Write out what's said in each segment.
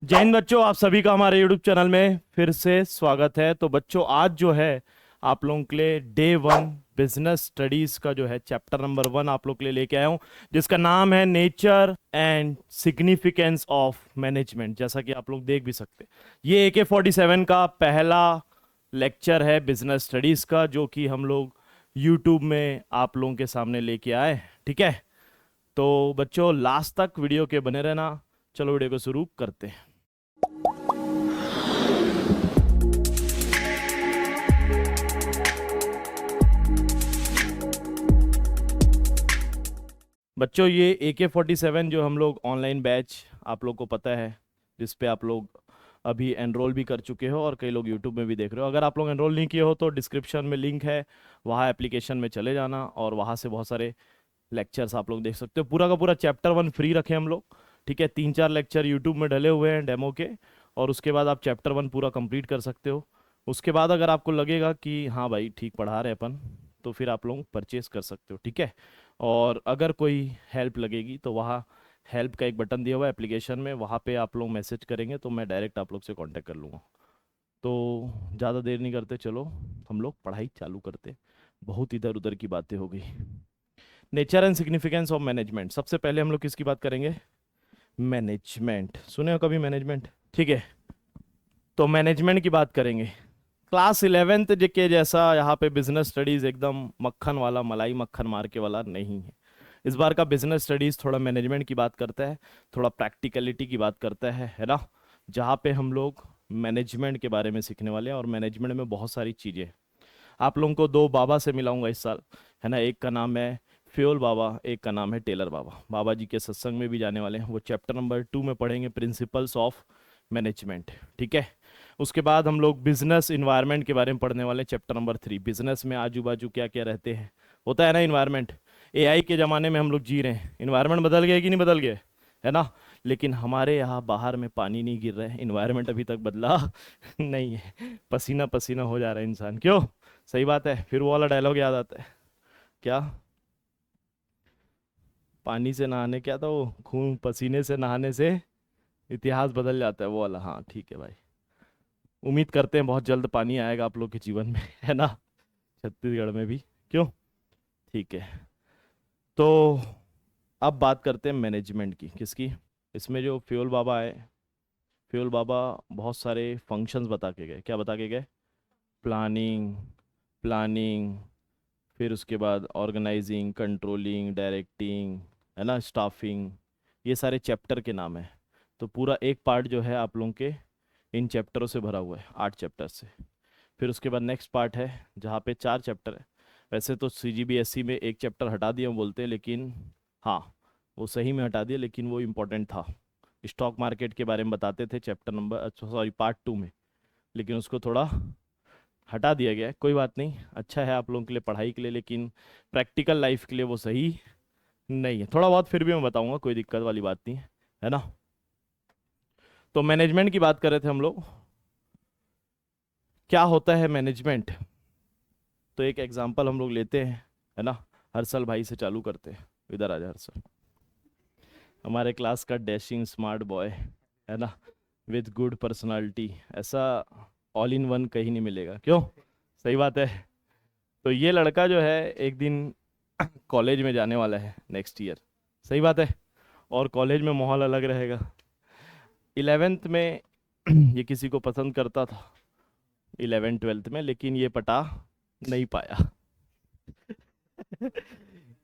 जैन बच्चों, आप सभी का हमारे YouTube चैनल में फिर से स्वागत है। तो बच्चों, आज जो है आप लोगों के लिए डे 1 बिजनेस स्टडीज का जो है चैप्टर नंबर 1 आप लोग के लिए लेके आया हूं, जिसका नाम है nature and significance of management. जैसा कि आप लोग देख भी सकते हैं, ये AK-47 का पहला लेक्चर है बिजनेस स्टडीज का, जो कि हम लोग YouTube में आप लोगों के सामने लेके आए। ठीक है, तो बच्चों लास्ट तक वीडियो के बने रहना। चलो वीडियो को शुरू करते हैं। बच्चों, ये AK-47 जो हम लोग ऑनलाइन बैच आप लोग को पता है, जिस पे आप लोग अभी एनरोल भी कर चुके हो और कई लोग यूट्यूब में भी देख रहे हो। अगर आप लोग एनरोल नहीं किए हो तो डिस्क्रिप्शन में लिंक है, वहाँ एप्लीकेशन में चले जाना और वहाँ से बहुत सारे लेक्चर्स आप लोग देख सकते हो। पूरा का पूरा चैप्टर 1 फ्री रखे हम लोग। ठीक है, 3-4 लेक्चर यूट्यूब में डले हुए हैं डेमो के, और उसके बाद आप चैप्टर 1 पूरा कंप्लीट कर सकते हो। उसके बाद अगर आपको लगेगा कि हाँ भाई ठीक पढ़ा रहे अपन, तो फिर आप लोग परचेज कर सकते हो। ठीक है, और अगर कोई हेल्प लगेगी तो वहाँ हेल्प का एक बटन दिया हुआ है एप्लीकेशन में, वहाँ पे आप लोग मैसेज करेंगे तो मैं डायरेक्ट आप लोग से कांटेक्ट कर लूँगा। तो ज़्यादा देर नहीं करते, चलो हम लोग पढ़ाई चालू करते। बहुत इधर उधर की बातें हो गई। Nature and significance of management. सबसे पहले हम लोग किसकी बात करेंगे? मैनेजमेंट। सुने हो कभी मैनेजमेंट? ठीक है, तो मैनेजमेंट की बात करेंगे। क्लास 11th के जैसा यहाँ पे बिजनेस स्टडीज एकदम मक्खन वाला, मलाई मक्खन मार के वाला नहीं है। इस बार का बिजनेस स्टडीज थोड़ा मैनेजमेंट की बात करता है, थोड़ा प्रैक्टिकलिटी की बात करता है ना। जहाँ पे हम लोग मैनेजमेंट के बारे में सीखने वाले हैं, और मैनेजमेंट में बहुत सारी चीज़ें हैं। आप लोगों को 2 बाबा से मिलाऊंगा इस साल, है ना। एक का नाम है फ्योल बाबा, एक का नाम है टेलर बाबा। बाबा जी के सत्संग में भी जाने वाले हैं। वो चैप्टर नंबर 2 में पढ़ेंगे प्रिंसिपल्स ऑफ मैनेजमेंट। ठीक है, उसके बाद हम लोग बिजनेस इन्वायरमेंट के बारे में पढ़ने वाले हैं, चैप्टर नंबर 3। बिजनेस में आजू बाजू क्या क्या रहते हैं, होता है ना इन्वायरमेंट। AI के ज़माने में हम लोग जी रहे हैं, इन्वायरमेंट बदल गया कि नहीं बदल गया, है ना। लेकिन हमारे यहाँ बाहर में पानी नहीं गिर रहा है, इन्वायरमेंट अभी तक बदला नहीं है। पसीना पसीना हो जा रहा है इंसान, क्यों? सही बात है। फिर वो वाला डायलॉग याद आता है, क्या? पानी से नहाने, क्या था वो, खून पसीने से नहाने से इतिहास बदल जाता है, वो वाला। हाँ ठीक है भाई, उम्मीद करते हैं बहुत जल्द पानी आएगा आप लोग के जीवन में, है ना, छत्तीसगढ़ में भी। क्यों? ठीक है, तो अब बात करते हैं मैनेजमेंट की। किसकी? इसमें जो फ्योल बाबा है, फ्योल बाबा बहुत सारे फंक्शंस बता के गए। क्या बता के गए? प्लानिंग, प्लानिंग, फिर उसके बाद ऑर्गेनाइजिंग, कंट्रोलिंग, डायरेक्टिंग, है ना, स्टाफिंग। ये सारे चैप्टर के नाम है। तो पूरा एक पार्ट जो है आप लोगों के इन चैप्टरों से भरा हुआ है, 8 चैप्टर से। फिर उसके बाद नेक्स्ट पार्ट है जहाँ पे 4 चैप्टर है। वैसे तो CGBSE में एक चैप्टर हटा दिया बोलते हैं, लेकिन हाँ, वो सही में हटा दिया, लेकिन वो इम्पोर्टेंट था। स्टॉक मार्केट के बारे में बताते थे चैप्टर नंबर, सॉरी, पार्ट 2 में, लेकिन उसको थोड़ा हटा दिया गया है। कोई बात नहीं, अच्छा है आप लोगों के लिए, पढ़ाई के लिए, लेकिन प्रैक्टिकल लाइफ के लिए वो सही नहीं है। थोड़ा बहुत फिर भी मैं बताऊंगा, कोई दिक्कत वाली बात नहीं है ना। तो मैनेजमेंट की बात कर रहे थे हम लोग। क्या होता है मैनेजमेंट? तो एक एग्जांपल हम लोग लेते हैं, है ना। हर्षल भाई से चालू करते हैं। इधर आ जा हर्षल, हमारे क्लास का डैशिंग स्मार्ट बॉय, है ना, विद गुड पर्सनालिटी। ऐसा ऑल इन वन कहीं नहीं मिलेगा, क्यों? सही बात है। तो ये लड़का जो है एक दिन कॉलेज में जाने वाला है नेक्स्ट ईयर। सही बात है, और कॉलेज में माहौल अलग रहेगा। 11th में ये किसी को पसंद करता था, 11th-12th में, लेकिन ये पटा नहीं पाया।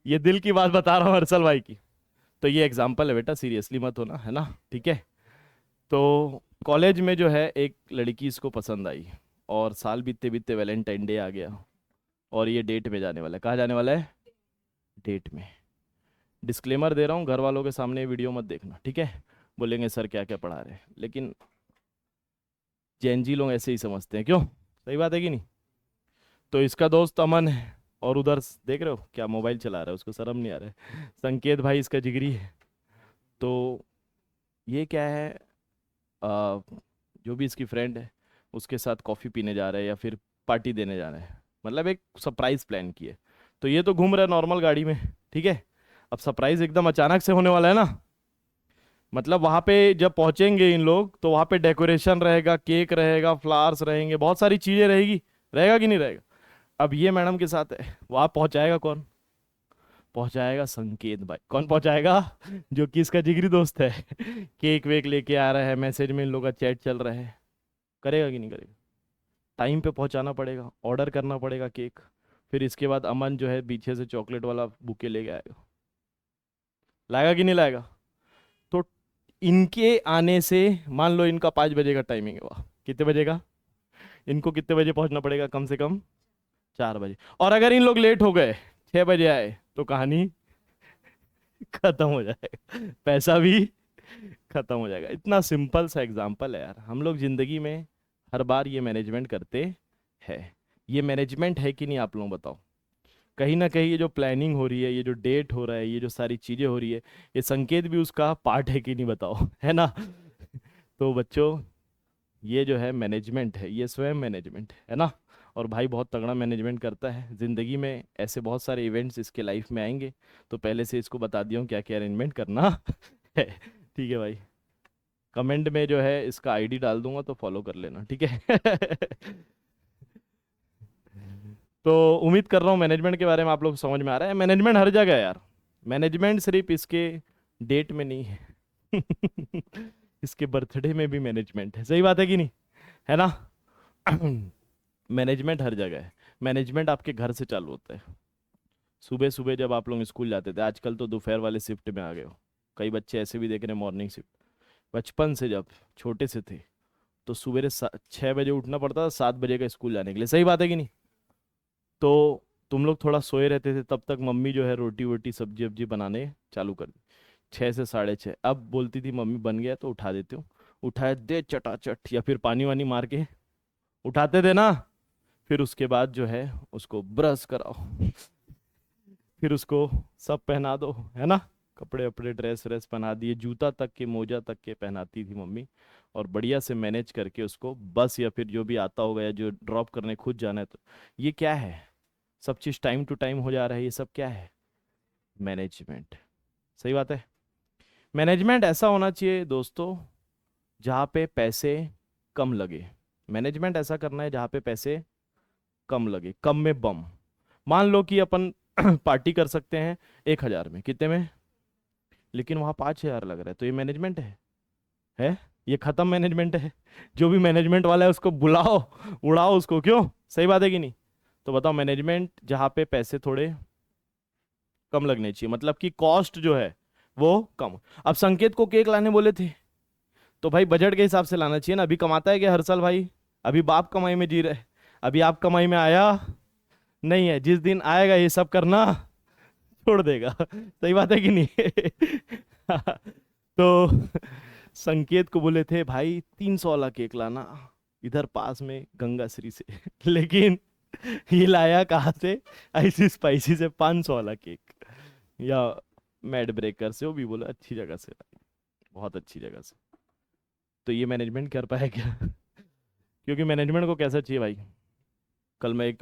ये दिल की बात बता रहा हूँ हर्षल भाई की। तो ये एग्जाम्पल है बेटा, सीरियसली मत होना, है ना। ठीक है, तो कॉलेज में जो है एक लड़की इसको पसंद आई, और साल बीतते बीतते वैलेंटाइन डे आ गया, और ये डेट में जाने वाला है। कहाँ जाने वाला है? डेट में। डिस्क्लेमर दे रहा हूँ, घर वालों के सामने ये वीडियो मत देखना, ठीक है। बोलेंगे सर क्या क्या पढ़ा रहे हैं, लेकिन जैन जी लोग ऐसे ही समझते हैं, क्यों? सही बात है कि नहीं। तो इसका दोस्त अमन है, और उधर देख रहे हो क्या मोबाइल चला रहा है, उसको शर्म नहीं आ रहा है। संकेत भाई इसका जिगरी है। तो ये क्या है, आ, जो भी इसकी फ्रेंड है उसके साथ कॉफ़ी पीने जा रहे हैं या फिर पार्टी देने जा रहे हैं, मतलब एक सरप्राइज प्लान किए। तो ये तो घूम रहा है नॉर्मल गाड़ी में, ठीक है। अब सरप्राइज एकदम अचानक से होने वाला है ना, मतलब वहां पे जब पहुंचेंगे इन लोग तो वहां पे डेकोरेशन रहेगा, केक रहेगा, फ्लावर्स रहेंगे, बहुत सारी चीजें रहेगी, रहेगा कि नहीं रहेगा? अब ये मैडम के साथ है, वहां पहुंचाएगा कौन? पहुंचाएगा संकेत भाई। कौन पहुंचाएगा? जो कि इसका जिगरी दोस्त है। केक वेक लेके आ रहा है, मैसेज में इन लोगों का चैट चल रहा है। करेगा कि नहीं करेगा? टाइम पे पहुंचाना पड़ेगा, ऑर्डर करना पड़ेगा केक। फिर इसके बाद अमन जो है पीछे से चॉकलेट वाला बुके लेके आएगा। लाएगा कि नहीं लाएगा? तो इनके आने से, मान लो इनका 5 बजे का टाइमिंग है, वहाँ कितने बजे का? इनको कितने बजे पहुंचना पड़ेगा कम से कम? 4 बजे। और अगर इन लोग लेट हो गए, 6 बजे आए, तो कहानी खत्म हो जाएगा, पैसा भी खत्म हो जाएगा। इतना सिंपल सा एग्जांपल है यार, हम लोग जिंदगी में हर बार ये मैनेजमेंट करते हैं। ये मैनेजमेंट है कि नहीं, आप लोग बताओ। कहीं ना कहीं ये जो प्लानिंग हो रही है, ये जो डेट हो रहा है, ये जो सारी चीजें हो रही है, ये संकेत भी उसका पार्ट है कि नहीं, बताओ। है ना? तो बच्चों, ये जो है मैनेजमेंट है, ये स्वयं मैनेजमेंट है ना। और भाई बहुत तगड़ा मैनेजमेंट करता है जिंदगी में। ऐसे बहुत सारे इवेंट्स इसके लाइफ में आएंगे, तो पहले से इसको बता दिया हूँ क्या क्या अरेंजमेंट करना है। ठीक है भाई। कमेंट में जो है इसका आईडी डाल दूंगा, तो फॉलो कर लेना, ठीक है। तो उम्मीद कर रहा हूँ मैनेजमेंट के बारे में आप लोग को समझ में आ रहा है। मैनेजमेंट हर जगह है यार। मैनेजमेंट सिर्फ इसके डेट में नहीं है। इसके बर्थडे में भी मैनेजमेंट है। सही बात है कि नहीं? है ना? मैनेजमेंट हर जगह है। मैनेजमेंट आपके घर से चालू होता है। सुबह सुबह जब आप लोग स्कूल जाते थे, आजकल तो दोपहर वाले शिफ्ट में आ गए हो, कई बच्चे ऐसे भी देख रहे हैं मॉर्निंग शिफ्ट। बचपन से जब छोटे से थे, तो सवेरे 6 बजे उठना पड़ता था 7 बजे का स्कूल जाने के लिए। सही बात है कि नहीं? तो तुम लोग थोड़ा सोए रहते थे, तब तक मम्मी जो है रोटी वोटी सब्जी वब्जी बनाने चालू कर दी। 6 से 6:30, अब बोलती थी मम्मी बन गया, तो उठा देती हूँ। उठाए दे चटाचट, या फिर पानी वानी मार के उठाते थे ना। फिर उसके बाद जो है उसको ब्रश कराओ, फिर उसको सब पहना दो, है ना। कपड़े वपड़े ड्रेस व्रेस पहना दिए, जूता तक के मोजा तक के पहनाती थी मम्मी। और बढ़िया से मैनेज करके उसको बस या फिर जो भी आता होगा, या जो ड्रॉप करने खुद जाना है, तो ये क्या है? सब चीज़ टाइम टू टाइम हो जा रहा है, ये सब क्या है? मैनेजमेंट। सही बात है। मैनेजमेंट ऐसा होना चाहिए दोस्तों, जहाँ पे पैसे कम लगे। मैनेजमेंट ऐसा करना है जहाँ पे पैसे कम लगे, कम में बम। मान लो कि अपन पार्टी कर सकते हैं 1,000 में, कितने में? लेकिन वहाँ 5,000 लग रहा है, तो ये मैनेजमेंट है? ये खत्म मैनेजमेंट है। जो भी मैनेजमेंट वाला है उसको बुलाओ, उड़ाओ उसको, क्यों? सही बात है कि नहीं? तो बताओ, मैनेजमेंट जहाँ पे पैसे थोड़े कम लगने चाहिए, मतलब कि कॉस्ट जो है वो कम। अब संकेत को केक लाने बोले थे, तो भाई बजट के हिसाब से लाना चाहिए ना। अभी कमाता है क्या हर साल भाई? अभी बाप कमाई में जी रहे। अभी आप कमाई में आया नहीं है। जिस दिन आएगा ये सब करना छोड़ देगा। सही बात है कि नहीं? तो संकेत को बोले थे भाई 300 वाला केक लाना, इधर पास में गंगा श्री से। लेकिन ये लाया कहाँ से? ऐसी स्पाइसी से 500 वाला केक, या मैड ब्रेकर से, वो भी बोला अच्छी जगह से लाया, बहुत अच्छी जगह से। तो ये मैनेजमेंट कर पाया क्या? क्योंकि मैनेजमेंट को कैसा चाहिए भाई। कल मैं एक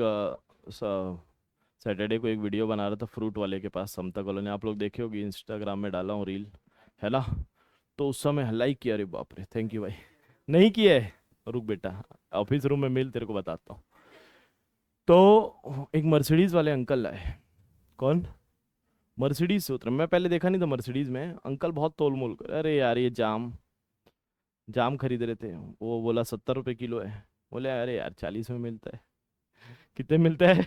सैटरडे को एक वीडियो बना रहा था फ्रूट वाले के पास, समता कॉलोनी, आप लोग देखे होगी, इंस्टाग्राम में डाला हूँ रील, है ना। तो उस समय लाइक किया, अरे बाप रे, थैंक यू भाई। नहीं किया है? रुक बेटा, ऑफिस रूम में मिल, तेरे को बताता हूँ। तो एक मर्सिडीज वाले अंकल आए। कौन? मर्सिडीज से उतरे, मैं पहले देखा नहीं था। मर्सिडीज में अंकल बहुत तोल मोल कर, अरे यार ये जाम जाम खरीद रहे थे। वो बोला 70 रुपये किलो है। बोले अरे यार 40 में मिलता है। कितने मिलता है?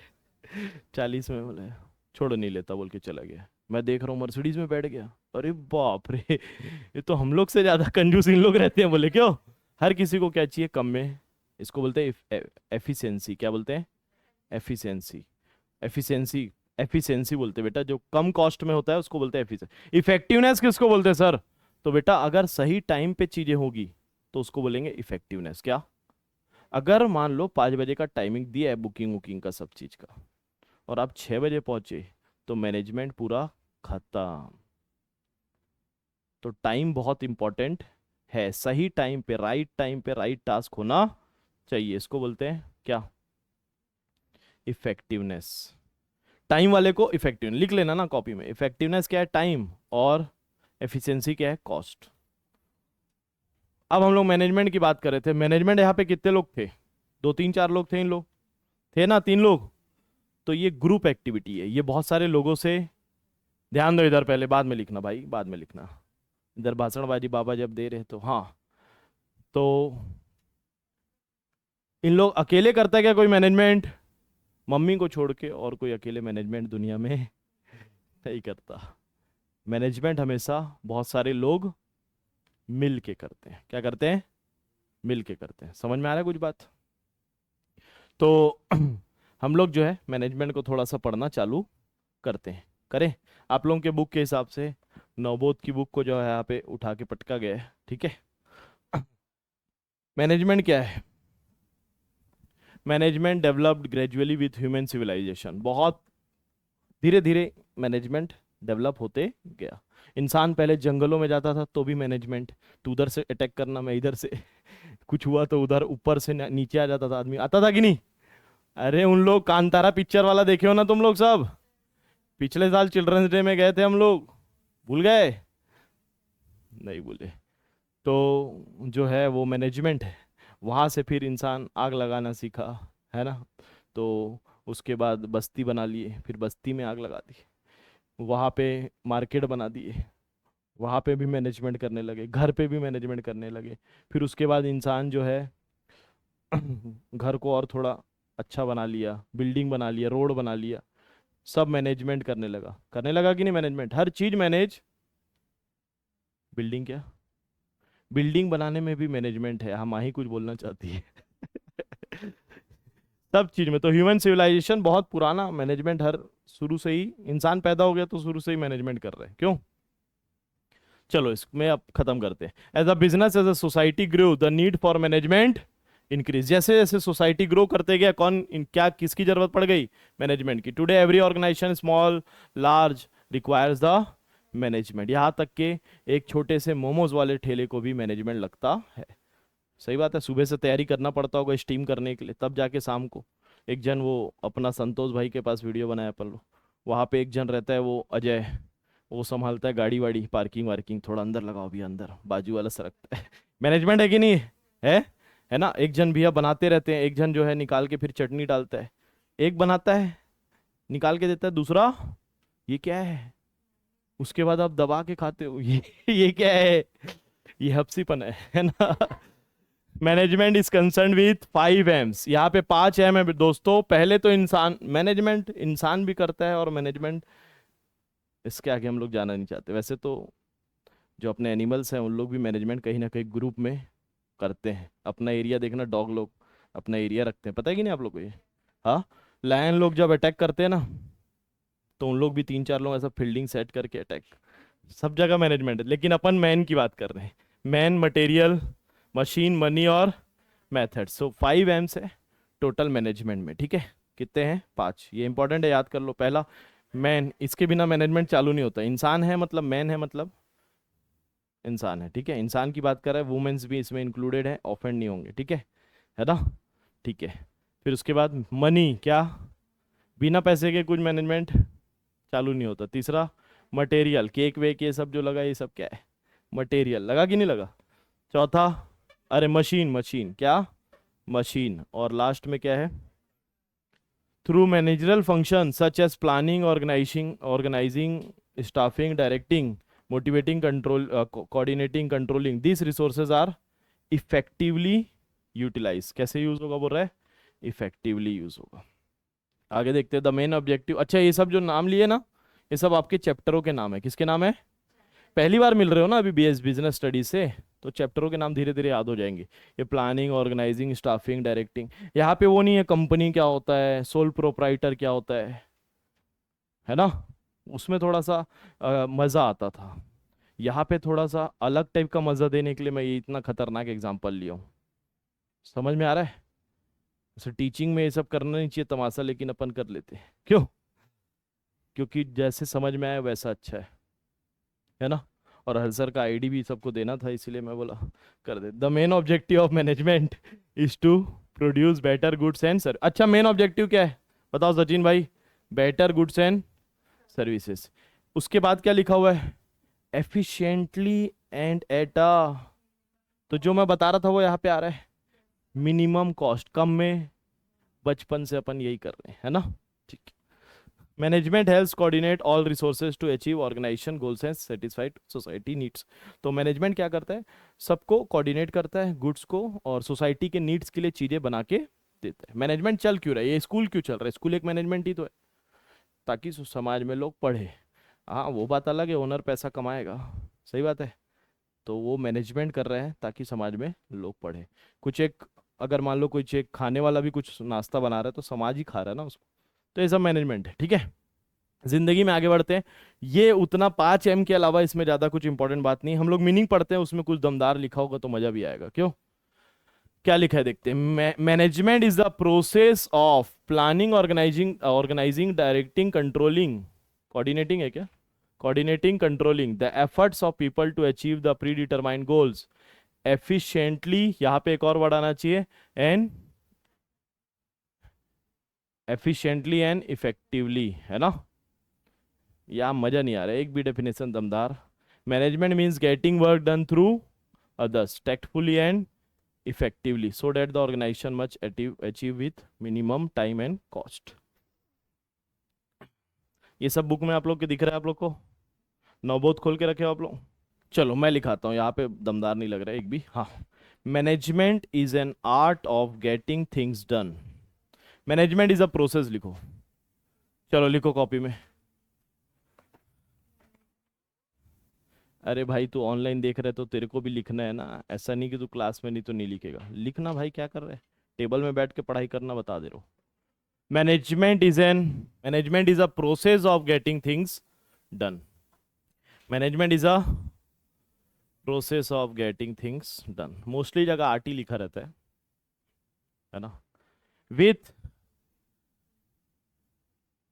40 में। बोले छोड़ो नहीं लेता, बोल के चला गया। मैं देख रहा हूँ मर्सिडीज में बैठ गया। अरे बाप रे, ये तो हम लोग से ज्यादा कंजूस इन लोग रहते हैं। बोले क्यों? हर किसी को क्या चाहिए? कम में। इसको बोलते हैं एफिशिएंसी। क्या बोलते हैं? एफिशिएंसी। एफिशिएंसी। एफिशिएंसी बोलते हैं बेटा, जो कम कॉस्ट में होता है उसको बोलते हैं एफिशिएंसी। इफेक्टिवनेस किसको बोलते हैं सर? तो बेटा अगर सही टाइम पे चीजें होगी तो उसको बोलेंगे इफेक्टिवनेस। क्या? अगर मान लो 5 बजे का टाइमिंग दिया है बुकिंग वुकिंग का सब चीज का, और आप 6 बजे पहुंचे, तो मैनेजमेंट पूरा खत्म। तो टाइम बहुत इंपॉर्टेंट है। सही टाइम पे राइट टास्क होना चाहिए, इसको बोलते हैं क्या? इफेक्टिवनेस। टाइम वाले को इफेक्टिव लिख लेना ना कॉपी में। इफेक्टिवनेस क्या है? टाइम। और एफिशिएंसी क्या है? कॉस्ट। अब हम लोग मैनेजमेंट की बात कर रहे थे। मैनेजमेंट यहाँ पे कितने लोग थे? 2 3 4 लोग थे, इन लोग थे ना, 3 लोग। तो ये ग्रुप एक्टिविटी है, ये बहुत सारे लोगों से। ध्यान दो इधर, पहले बाद में लिखना भाई, बाद में लिखना। इधर भाषणबाजी बाबा जब दे रहे तो हाँ। तो इन लोग अकेले करता है क्या कोई मैनेजमेंट? मम्मी को छोड़ के और कोई अकेले मैनेजमेंट दुनिया में नहीं करता। मैनेजमेंट हमेशा बहुत सारे लोग मिल के करते हैं। क्या करते हैं? मिल के करते हैं। समझ में आ रहा है कुछ बात? तो हम लोग जो है मैनेजमेंट को थोड़ा सा पढ़ना चालू करते हैं। करें? आप लोगों के बुक के हिसाब से नवबोध की बुक को जो है यहाँ पे उठा के पटका गया है, ठीक है। मैनेजमेंट क्या है? Management developed gradually with human civilisation. बहुत धीरे धीरे मैनेजमेंट डेवलप होते गया। इंसान पहले जंगलों में जाता था तो भी मैनेजमेंट, तो उधर से अटैक करना, मैं इधर से कुछ हुआ तो उधर ऊपर से नीचे आ जाता था आदमी, आता था कि नहीं? अरे उन लोग कांतारा पिक्चर वाला देखे हो ना तुम लोग सब? पिछले साल चिल्ड्रंस डे में गए थे हम लोग, भूल गए? नहीं भूले। तो जो है वो मैनेजमेंट है। वहाँ से फिर इंसान आग लगाना सीखा, है ना। तो उसके बाद बस्ती बना लिए, फिर बस्ती में आग लगा दी। वहाँ पे मार्केट बना दिए, वहाँ पे भी मैनेजमेंट करने लगे, घर पे भी मैनेजमेंट करने लगे। फिर उसके बाद इंसान जो है घर को और थोड़ा अच्छा बना लिया, बिल्डिंग बना लिया, रोड बना लिया, सब मैनेजमेंट करने लगा कि नहीं? मैनेजमेंट हर चीज मैनेज। बिल्डिंग क्या? बिल्डिंग बनाने में भी मैनेजमेंट है। हम ही कुछ बोलना चाहती है सब चीज में। तो ह्यूमन सिविलाइजेशन बहुत पुराना मैनेजमेंट, हर शुरू से ही इंसान पैदा हो गया तो शुरू से ही मैनेजमेंट कर रहे हैं। क्यों? चलो इसमें अब खत्म करते हैं। As a business, as a society grow, the need for management increase. जैसे जैसे सोसाइटी ग्रो करते गया, क्या किसकी जरूरत पड़ गई? मैनेजमेंट की। Today every organisation, small large, requires the management. यहाँ तक के एक छोटे से मोमोज वाले ठेले को भी मैनेजमेंट लगता है। सही बात है। सुबह से तैयारी करना पड़ता होगा स्टीम करने के लिए, तब जाके शाम को। एक जन वो अपना संतोष भाई के पास वीडियो बनाया अपन लोग, वहाँ पे एक जन रहता है वो अजय, वो संभालता है गाड़ी वाड़ी, पार्किंग वार्किंग, थोड़ा अंदर लगाओ भी, अंदर बाजू वाला सरकता है मैनेजमेंट है कि नहीं है? है ना। एक जन भैया बनाते रहते हैं, एक जन जो है निकाल के फिर चटनी डालता है, एक बनाता है निकाल के देता है, दूसरा ये क्या है, उसके बाद आप दबा के खाते हो ये क्या है? ये हप्सीपन है ना management is concern with 5 M's। यहाँ पे 5 M है दोस्तों। पहले तो इंसान, मैनेजमेंट इंसान भी करता है, और मैनेजमेंट इसके आगे हम लोग जाना नहीं चाहते। वैसे तो जो अपने एनिमल्स हैं उन लोग भी मैनेजमेंट कहीं ना कहीं ग्रुप में करते हैं। अपना एरिया देखना, डॉग लोग अपना एरिया रखते हैं, पता है कि नहीं आप लोग को ये? हाँ। लायन लोग जब अटैक करते हैं ना, तो उन लोग भी 3 4 लोग ऐसा फील्डिंग सेट करके अटैक, सब जगह मैनेजमेंट है। लेकिन अपन मैन की बात कर रहे हैं। मैन, मटेरियल, मशीन, मनी और मेथड। सो 5 M's है टोटल मैनेजमेंट में, ठीक है। कितने हैं? 5। ये इंपॉर्टेंट है, याद कर लो। पहला मैन, इसके बिना मैनेजमेंट चालू नहीं होता। इंसान है मतलब, मैन है मतलब इंसान है, ठीक है। इंसान की बात कर रहा है, वुमेन्स भी इसमें इंक्लूडेड है, ऑफेंड नहीं होंगे, ठीक है ना। ठीक है। फिर उसके बाद मनी, क्या? बिना पैसे के कुछ मैनेजमेंट चालू नहीं होता। तीसरा मटेरियल, केक वेक ये सब जो लगा, ये सब क्या है? मटेरियल लगा कि नहीं लगा? चौथा, अरे मशीन, मशीन क्या? मशीन। और लास्ट में क्या है? Through managerial function such as planning, organising, staffing, directing, motivating, control, coordinating, controlling, this resources are effectively utilise. कैसे यूज होगा बोल रहा है? इफेक्टिवली यूज होगा। आगे देखते हैं। The main objective. अच्छा, ये सब जो नाम लिए ना, ये सब आपके चैप्टरों के नाम है। किसके नाम है? पहली बार मिल रहे हो ना अभी बीएस बिजनेस स्टडीज से, तो चैप्टरों के नाम धीरे धीरे याद हो जाएंगे। ये प्लानिंग, ऑर्गेनाइजिंग, स्टाफिंग, डायरेक्टिंग। यहाँ पे वो नहीं है कंपनी क्या होता है, सोल प्रोप्राइटर क्या होता है ना। उसमें थोड़ा सा मज़ा आता था। यहाँ पे थोड़ा सा अलग टाइप का मज़ा देने के लिए मैं ये इतना खतरनाक एग्जाम्पल लिया हूँ। समझ में आ रहा है? वैसे टीचिंग में ये सब करना नहीं चाहिए तमाशा, लेकिन अपन कर लेते हैं। क्यों? क्योंकि जैसे समझ में आया वैसा अच्छा है ना। और हर सर का आईडी भी सबको देना था, इसलिए मैं बोला कर दे। The main objective of management is to produce better goods and sir. अच्छा, मेन ऑब्जेक्टिव क्या है बताओ सचिन भाई? Better goods and services. उसके बाद क्या लिखा हुआ है? एफिशिएंटली एंड एट अ तो जो मैं बता रहा था वो यहाँ पे आ रहा है, मिनिमम कॉस्ट, कम में, बचपन से अपन यही कर रहे हैं, है ना? ठीक। Management helps coordinate all resources to achieve organisation goals and satisfied society needs. तो मैनेजमेंट क्या करता है? सबको कोऑर्डिनेट करता है, गुड्स को, और सोसाइटी के नीड्स के लिए चीजें बना के देता है। मैनेजमेंट चल क्यों रहा है? ये स्कूल क्यों चल रहा है? स्कूल एक मैनेजमेंट ही तो है, ताकि समाज में लोग पढ़े। हाँ, वो बात अलग है, ओनर पैसा कमाएगा, सही बात है, तो वो मैनेजमेंट कर रहे हैं ताकि समाज में लोग पढ़े। कुछ एक, अगर मान लो कुछ एक खाने वाला भी कुछ नाश्ता बना रहा है तो समाज ही खा रहा है ना उसको, तो ये सब मैनेजमेंट है। ठीक है, जिंदगी में आगे बढ़ते हैं। ये उतना 5 M के अलावा इसमें ज्यादा कुछ इंपॉर्टेंट बात नहीं, हम लोग मीनिंग पढ़ते हैं, उसमें कुछ दमदार लिखा होगा तो मजा भी आएगा। क्यों? क्या लिखा है देखते हैं। Management is the process of planning, organising, directing, controlling, coordinating है क्या, coordinating, controlling the efforts of people to achieve the predetermined goals efficiently, यहाँ पे एक और वर्ड आना चाहिए, and efficiently and effectively, है ना? यहाँ मजा नहीं आ रहा है, एक भी डेफिनेशन दमदार। Management means getting work done through others tactfully and effectively so that the organization must achieve with minimum time and cost। ये सब बुक में आप लोग के दिख रहा है आप लोग को? नवबोध खोल के रखे हो आप लोग? चलो मैं लिखाता हूँ, यहाँ पे दमदार नहीं लग रहा है एक भी। हाँ, management is an art of getting things done. Management is a process, लिखो, चलो लिखो कॉपी में। अरे भाई तू ऑनलाइन देख रहे तो तेरे को भी लिखना है ना, ऐसा नहीं कि तू क्लास में नहीं तो नहीं लिखेगा, लिखना भाई, क्या कर रहे है, टेबल में बैठ के पढ़ाई करना बता दे रहा हूँ। Management is a process of getting things done. Management is a process of getting things done, mostly जगह आरटी लिखा रहता है ना? With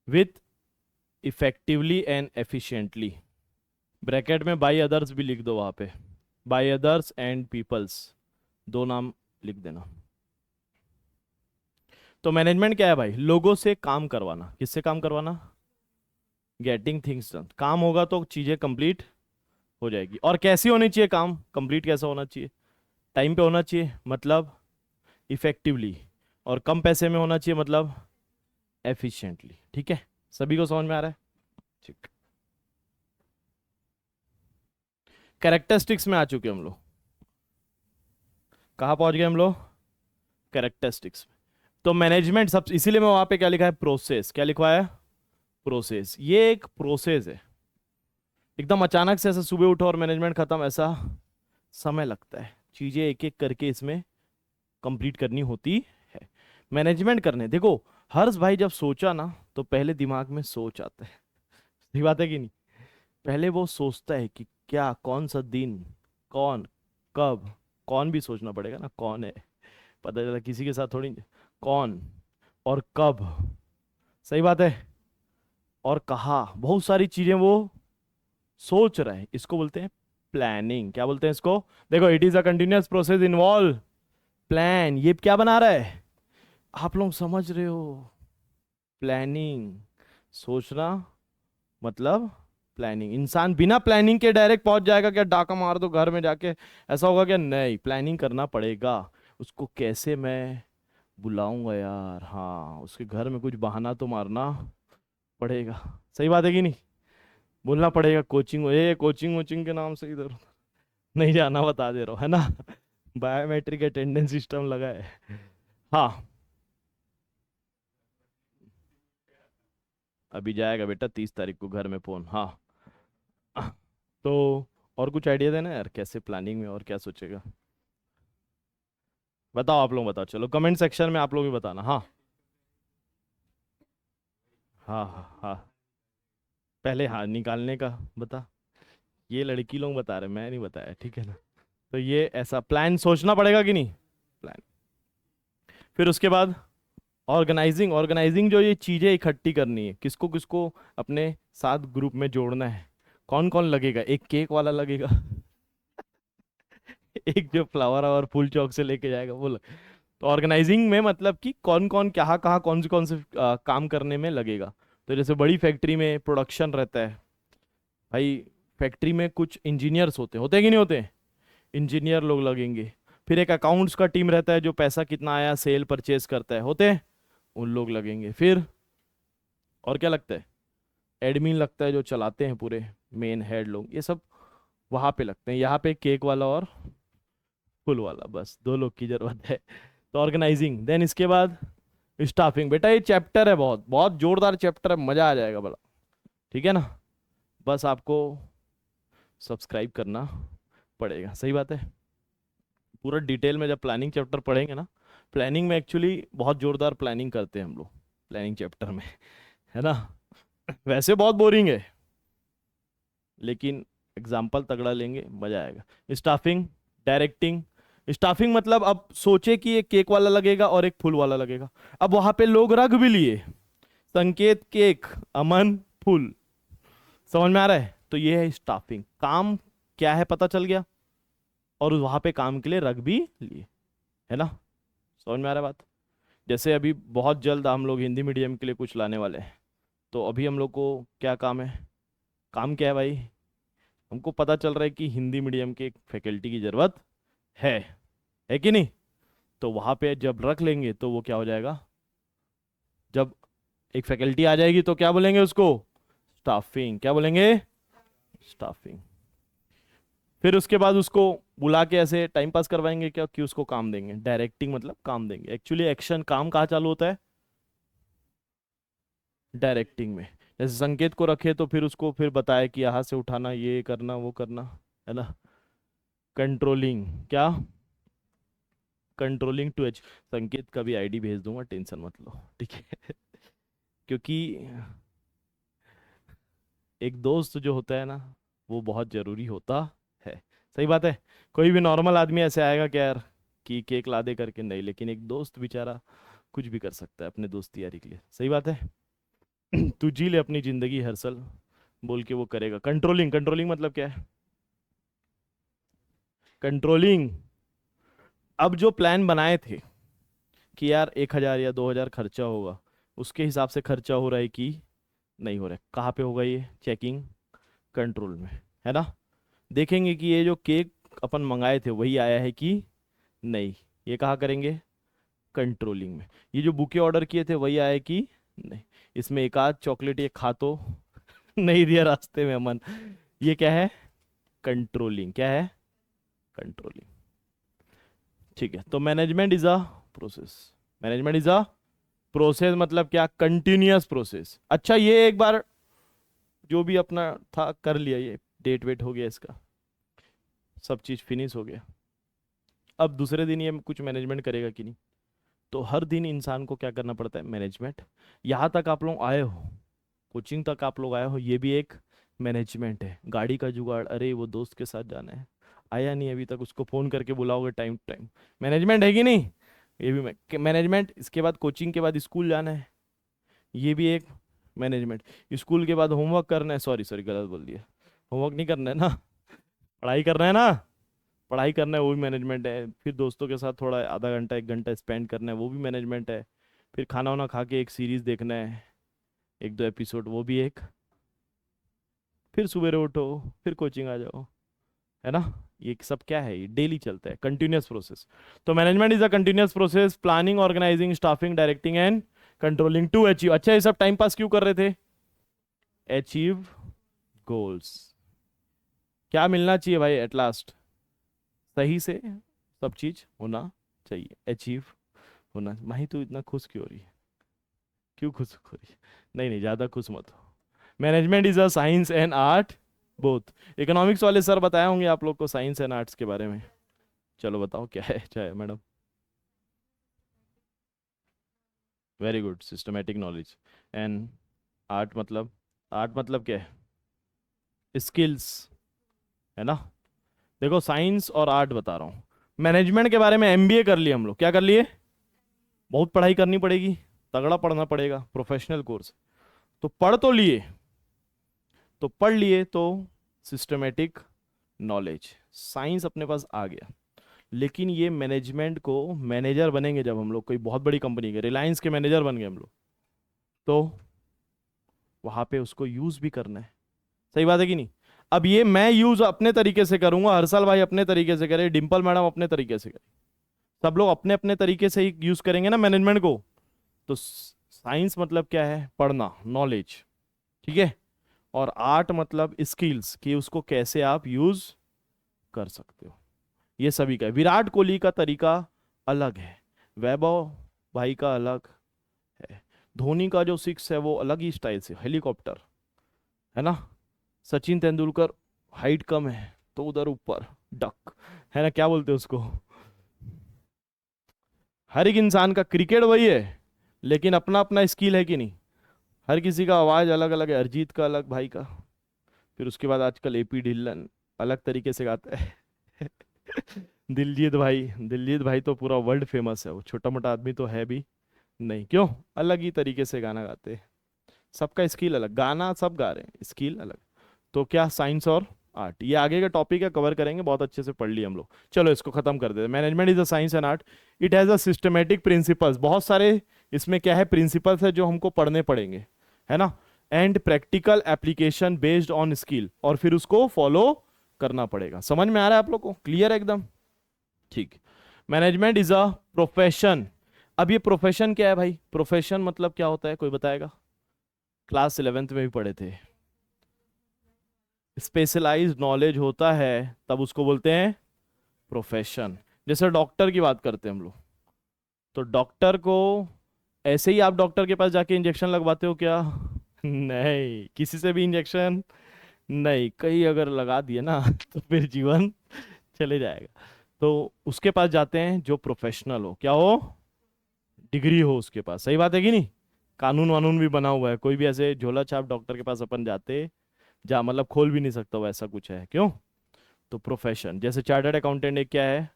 with effectively and efficiently, bracket में बाई अदर्स भी लिख दो वहां पे, बाई अदर्स एंड पीपल्स, दो नाम लिख देना। तो मैनेजमेंट क्या है भाई? लोगों से काम करवाना। किससे काम करवाना? Getting things done. काम होगा तो चीजें कंप्लीट हो जाएगी। और कैसी होनी चाहिए काम? कंप्लीट कैसा होना चाहिए? टाइम पे होना चाहिए, मतलब इफेक्टिवली, और कम पैसे में होना चाहिए, मतलब एफिशिएंटली। ठीक है, सभी को समझ में आ रहा है? ठीक। कैरेक्टरिस्टिक्स में आ चुके हम लोग, कहाँ पहुंच गए हम लोग? कैरेक्टरिस्टिक्स में। तो मैनेजमेंट सब, इसीलिए मैं वहां पे क्या लिखा है? प्रोसेस। क्या लिखवा है? प्रोसेस। ये एक प्रोसेस है, एकदम अचानक से ऐसा सुबह उठो और मैनेजमेंट खत्म, ऐसा समय लगता है, चीजें एक एक करके इसमें कंप्लीट करनी होती है। मैनेजमेंट करने देखो, हर्ष भाई जब सोचा ना तो पहले दिमाग में सोच आता है, सही बात है कि नहीं? पहले वो सोचता है कि क्या, कौन सा दिन, कौन, कब, कौन भी सोचना पड़ेगा ना, कौन है, पता चला किसी के साथ थोड़ी, कौन और कब, सही बात है, और कहा, बहुत सारी चीजें वो सोच रहे हैं, इसको बोलते हैं प्लानिंग। क्या बोलते हैं इसको? देखो, it is a continuous process involve plan. ये क्या बना रहा है? आप लोग समझ रहे हो? प्लानिंग, सोचना, मतलब प्लानिंग। इंसान बिना प्लानिंग के डायरेक्ट पहुंच जाएगा क्या? डाका मार दो घर में जाके, ऐसा होगा क्या? नहीं, प्लानिंग करना पड़ेगा। उसको कैसे मैं बुलाऊंगा यार, हाँ, उसके घर में कुछ बहाना तो मारना पड़ेगा, सही बात है कि नहीं? बोलना पड़ेगा कोचिंग, ए कोचिंग वोचिंग के नाम से इधर उधर नहीं जाना, बता दे रहा हूँ, है ना? बायोमेट्रिक अटेंडेंस सिस्टम लगा है। हाँ, अभी जाएगा बेटा 30 तारीख को घर में फोन। हाँ, तो और कुछ आइडिया देना यार, कैसे प्लानिंग में और क्या सोचेगा? बताओ, आप लोग बताओ, चलो कमेंट सेक्शन में आप लोग भी बताना। हाँ हाँ हाँ हाँ, पहले हाँ निकालने का बता, ये लड़की लोग बता रहे, मैं नहीं बताया, ठीक है ना? तो ये ऐसा प्लान सोचना पड़ेगा कि नहीं? प्लान। फिर उसके बाद ऑर्गेनाइजिंग। ऑर्गेनाइजिंग जो ये चीजें इकट्ठी करनी है, किसको किसको अपने साथ ग्रुप में जोड़ना है, कौन कौन लगेगा? एक केक वाला लगेगा एक जो फ्लावर और फूल चौक से लेके जाएगा वो तो ऑर्गेनाइजिंग में मतलब कि कौन कौन कहाँ कहाँ कौन से काम करने में लगेगा। तो जैसे बड़ी फैक्ट्री में प्रोडक्शन रहता है भाई, फैक्ट्री में कुछ इंजीनियर्स होते हैं कि नहीं होते? इंजीनियर लोग लगेंगे, फिर एक अकाउंट्स का टीम रहता है जो पैसा कितना आया सेल परचेज करता है, होते हैं, उन लोग लगेंगे। फिर और क्या लगता है, एडमिन लगता है जो चलाते हैं पूरे, मेन हेड लोग, ये सब वहां पे लगते हैं। यहाँ पे केक वाला और फुल वाला, बस दो लोग की जरूरत है। तो ऑर्गेनाइजिंग, देन इसके बाद स्टाफिंग। बेटा ये चैप्टर है, बहुत बहुत जोरदार चैप्टर है, मजा आ जाएगा बड़ा, ठीक है ना। बस आपको सब्सक्राइब करना पड़ेगा, सही बात है। पूरा डिटेल में जब प्लानिंग चैप्टर पढ़ेंगे ना, प्लानिंग में एक्चुअली बहुत जोरदार प्लानिंग करते हैं हम लोग प्लानिंग चैप्टर में, है ना। वैसे बहुत बोरिंग है, लेकिन एग्जाम्पल तगड़ा लेंगे, मजा आएगा। Staffing, directing. स्टाफिंग मतलब अब सोचे कि एक केक वाला लगेगा और एक फूल वाला लगेगा, अब वहां पे लोग रख भी लिए, संकेत केक, अमन फूल, समझ में आ रहा है। तो ये है स्टाफिंग, काम क्या है पता चल गया, और वहां पे काम के लिए रख भी लिए, है ना। समझ में आ रहा है बात। जैसे अभी बहुत जल्द हम लोग हिंदी मीडियम के लिए कुछ लाने वाले हैं, तो अभी हम लोग को क्या काम है, काम क्या है भाई, हमको पता चल रहा है कि हिंदी मीडियम के एक फैकल्टी की ज़रूरत है है कि नहीं। तो वहाँ पे जब रख लेंगे तो वो क्या हो जाएगा, जब एक फैकल्टी आ जाएगी तो क्या बोलेंगे उसको, स्टाफिंग। क्या बोलेंगे, स्टाफिंग। फिर उसके बाद उसको बुला के ऐसे टाइम पास करवाएंगे क्या, कि उसको काम देंगे। डायरेक्टिंग मतलब काम देंगे, एक्चुअली एक्शन काम कहाँ चालू होता है, डायरेक्टिंग में। जैसे संकेत को रखे तो फिर उसको फिर बताए कि यहाँ से उठाना, ये करना, वो करना, है ना। कंट्रोलिंग, क्या, कंट्रोलिंग टू एच। संकेत का भी आईडी भेज दूंगा, टेंशन मत लो, ठीक है। क्योंकि एक दोस्त जो होता है ना, वो बहुत जरूरी होता है, सही बात है। कोई भी नॉर्मल आदमी ऐसे आएगा क्या यार कि केक ला दे करके, नहीं, लेकिन एक दोस्त बेचारा कुछ भी कर सकता है अपने दोस्ती यारी के लिए, सही बात है। तू जी ले अपनी जिंदगी हर साल बोल के वो करेगा। कंट्रोलिंग, कंट्रोलिंग मतलब क्या है, कंट्रोलिंग, अब जो प्लान बनाए थे कि यार 1,000 या 2,000 खर्चा होगा, उसके हिसाब से खर्चा हो रहा है कि नहीं हो रहा है, कहाँ पे होगा ये, चेकिंग कंट्रोल में, है ना। देखेंगे कि ये जो केक अपन मंगाए थे वही आया है कि नहीं, ये कहाँ करेंगे, कंट्रोलिंग में। ये जो बुके ऑर्डर किए थे वही आया कि नहीं, इसमें एक आध चॉकलेट ये खा तो नहीं दिया रास्ते में अमन, ये क्या है, कंट्रोलिंग। क्या है, कंट्रोलिंग, ठीक है। तो management is a process, management is a process मतलब क्या, कंटिन्यूअस प्रोसेस। अच्छा ये एक बार जो भी अपना था कर लिया, ये डेट वेट हो गया, इसका सब चीज़ फिनिश हो गया। अब दूसरे दिन ये कुछ मैनेजमेंट करेगा कि नहीं। तो हर दिन इंसान को क्या करना पड़ता है, मैनेजमेंट। यहाँ तक आप लोग आए हो, कोचिंग तक आप लोग आए हो, ये भी एक मैनेजमेंट है। गाड़ी का जुगाड़, अरे वो दोस्त के साथ जाना है, आया नहीं अभी तक, उसको फ़ोन करके बुलाओगे टाइम टू टाइम, मैनेजमेंट है कि नहीं। ये भी मैनेजमेंट। इसके बाद कोचिंग के बाद स्कूल जाना है, ये भी एक मैनेजमेंट। स्कूल के बाद होमवर्क करना है, सॉरी सॉरी गलत बोल दिया, होमवर्क नहीं करना है ना, पढ़ाई करना है ना, पढ़ाई करना है, वो भी मैनेजमेंट है। फिर दोस्तों के साथ थोड़ा आधा घंटा 1 घंटा स्पेंड करना है, वो भी मैनेजमेंट है। फिर खाना वाना खा के एक सीरीज देखना है, 1-2 एपिसोड, वो भी एक। फिर सवेरे उठो, फिर कोचिंग आ जाओ, है ना। ये सब क्या है, ये डेली चलता है, कंटिन्यूअस प्रोसेस। तो management is a continuous process, planning, organising, staffing, directing and controlling to achieve. अच्छा ये सब टाइम पास क्यों कर रहे थे, अचीव गोल्स। क्या मिलना चाहिए भाई एट लास्ट, सही से सब चीज होना चाहिए, अचीव होना। माही तू इतना खुश क्यों हो रही है, क्यों खुश हो रही है, नहीं नहीं ज्यादा खुश मत हो। Management is a science and art both. Economics वाले सर बताए होंगे आप लोग को साइंस एंड आर्ट्स के बारे में, चलो बताओ क्या है, चाहे madam. Very good, systematic knowledge. And art मतलब, आर्ट मतलब क्या है, स्किल्स, है ना। देखो साइंस और आर्ट बता रहा हूँ। मैनेजमेंट के बारे में एमबीए कर लिए हम लोग, क्या कर लिए, बहुत पढ़ाई करनी पड़ेगी, तगड़ा पढ़ना पड़ेगा, प्रोफेशनल कोर्स। तो पढ़ तो लिए, तो पढ़ लिए तो सिस्टमेटिक नॉलेज, साइंस अपने पास आ गया। लेकिन ये मैनेजमेंट को, मैनेजर बनेंगे जब हम लोग कोई बहुत बड़ी कंपनी के, रिलायंस के मैनेजर बन गए हम लोग, तो वहां पे उसको यूज भी करना है, सही बात है कि नहीं। अब ये मैं यूज अपने तरीके से करूंगा, हर्षल भाई अपने तरीके से करे, डिंपल मैडम अपने तरीके से करे, सब लोग अपने अपने तरीके से ही यूज करेंगे ना मैनेजमेंट को। तो साइंस मतलब क्या है? पढ़ना, नॉलेज, ठीक है। और आर्ट मतलब स्किल्स, कि उसको कैसे आप यूज कर सकते हो। ये सभी का है। विराट कोहली का तरीका अलग है, वैभव भाई का अलग है, धोनी का जो सिक्स है वो अलग ही स्टाइल से हेलीकॉप्टर, है ना। सचिन तेंदुलकर हाइट कम है तो उधर ऊपर डक, है ना, क्या बोलते हैं उसको। हर एक इंसान का क्रिकेट वही है, लेकिन अपना अपना स्किल है कि नहीं। हर किसी का आवाज अलग अलग है, अरिजीत का अलग, भाई का। फिर उसके बाद आजकल एपी ढिल्लन अलग तरीके से गाता है। दिलजीत भाई तो पूरा वर्ल्ड फेमस है, वो छोटा मोटा आदमी तो है भी नहीं, क्यों? अलग ही तरीके से गाना गाते हैं। सबका स्किल अलग, गाना सब गा रहे हैं, स्किल अलग। तो क्या साइंस और आर्ट, ये आगे का टॉपिक है, कवर करेंगे, बहुत अच्छे से पढ़ लिए हम लोग। चलो इसको खत्म कर देते। Management is a science and art, it has a systematic principles, बहुत सारे इसमें क्या है, प्रिंसिपल्स है जो हमको पढ़ने पड़ेंगे, है ना। And practical application based on skill, और फिर उसको फॉलो करना पड़ेगा। समझ में आ रहा है आप लोग को? क्लियर है एकदम? ठीक। Management is a profession. अब ये प्रोफेशन क्या है भाई? प्रोफेशन मतलब क्या होता है, कोई बताएगा? क्लास 11th में भी पढ़े थे। स्पेशलाइज्ड नॉलेज होता है तब उसको बोलते हैं प्रोफेशन। जैसे डॉक्टर की बात करते हैं हम लोग, तो डॉक्टर को ऐसे ही आप डॉक्टर के पास जाके इंजेक्शन लगवाते हो क्या? नहीं, किसी से भी इंजेक्शन नहीं, कहीं अगर लगा दिए ना तो फिर जीवन चले जाएगा। तो उसके पास जाते हैं जो प्रोफेशनल हो, क्या हो? डिग्री हो उसके पास, सही बात है कि नहीं। कानून वानून भी बना हुआ है, कोई भी ऐसे झोला छाप डॉक्टर के पास अपन जाते जा मतलब खोल भी नहीं सकता, वैसा कुछ है, क्यों? तो प्रोफेशन, जैसे चार्टर्ड अकाउंटेंट एक क्या है?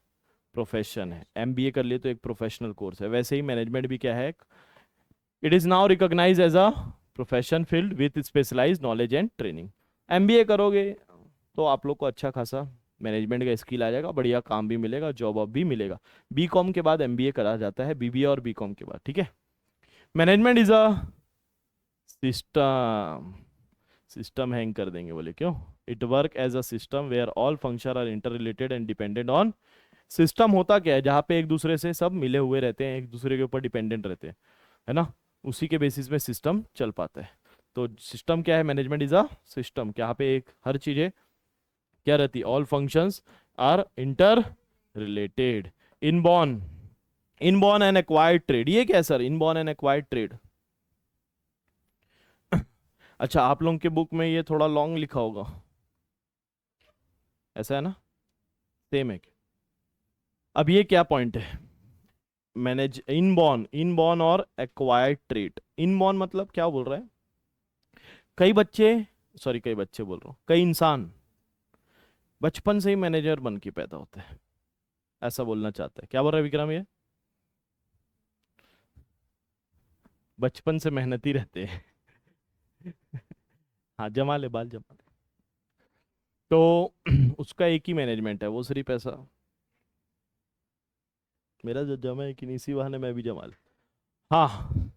प्रोफेशन है। एमबीए कर लिए तो एक प्रोफेशनल कोर्स है, वैसे ही मैनेजमेंट भी क्या है? It is now recognise as a profession field with specialised knowledge and training. MBA करोगे तो आप लोग को अच्छा खासा मैनेजमेंट का स्किल आ जाएगा, बढ़िया काम भी मिलेगा, जॉब वॉब भी मिलेगा। बीकॉम के बाद एमबीए करा जाता है, बीबीए और बीकॉम के बाद, ठीक है। Management is a system, system hang कर देंगे बोले, क्यों? It work as a system where all function are interrelated and dependent on. System होता क्या है? जहाँ पे एक दूसरे से सब मिले हुए रहते हैं, एक दूसरे के ऊपर डिपेंडेंट रहते हैं, है ना। उसी के बेसिस में सिस्टम चल पाता है। तो सिस्टम क्या है? मैनेजमेंट इज अ सिस्टम, यहाँ पे एक हर चीजें क्या रहती? All functions are interrelated. Inborn, inborn and acquired trait, ये क्या है sir? Inborn and acquired trait. अच्छा, आप लोगों के बुक में ये थोड़ा लॉन्ग लिखा होगा, ऐसा है ना? सेम है क्या? अब ये क्या पॉइंट है? मैनेज इनबॉर्न, इनबॉर्न और एक्वायर्ड ट्रेट। इनबॉर्न मतलब क्या बोल रहा है? कई बच्चे, सॉरी कई बच्चे बोल रहा हूँ, कई इंसान बचपन से ही मैनेजर बन के पैदा होते हैं, ऐसा बोलना चाहता है। क्या बोल रहा है विक्रम ये? बचपन से मेहनती रहते हैं। हाँ, जमा ले, बाल जमा ले। तो उसका एक ही मैनेजमेंट है, वो सिर्फ ऐसा, मेरा जो जमा है कि नहीं, इसी बहाने मैं भी जमा ले। हाँ,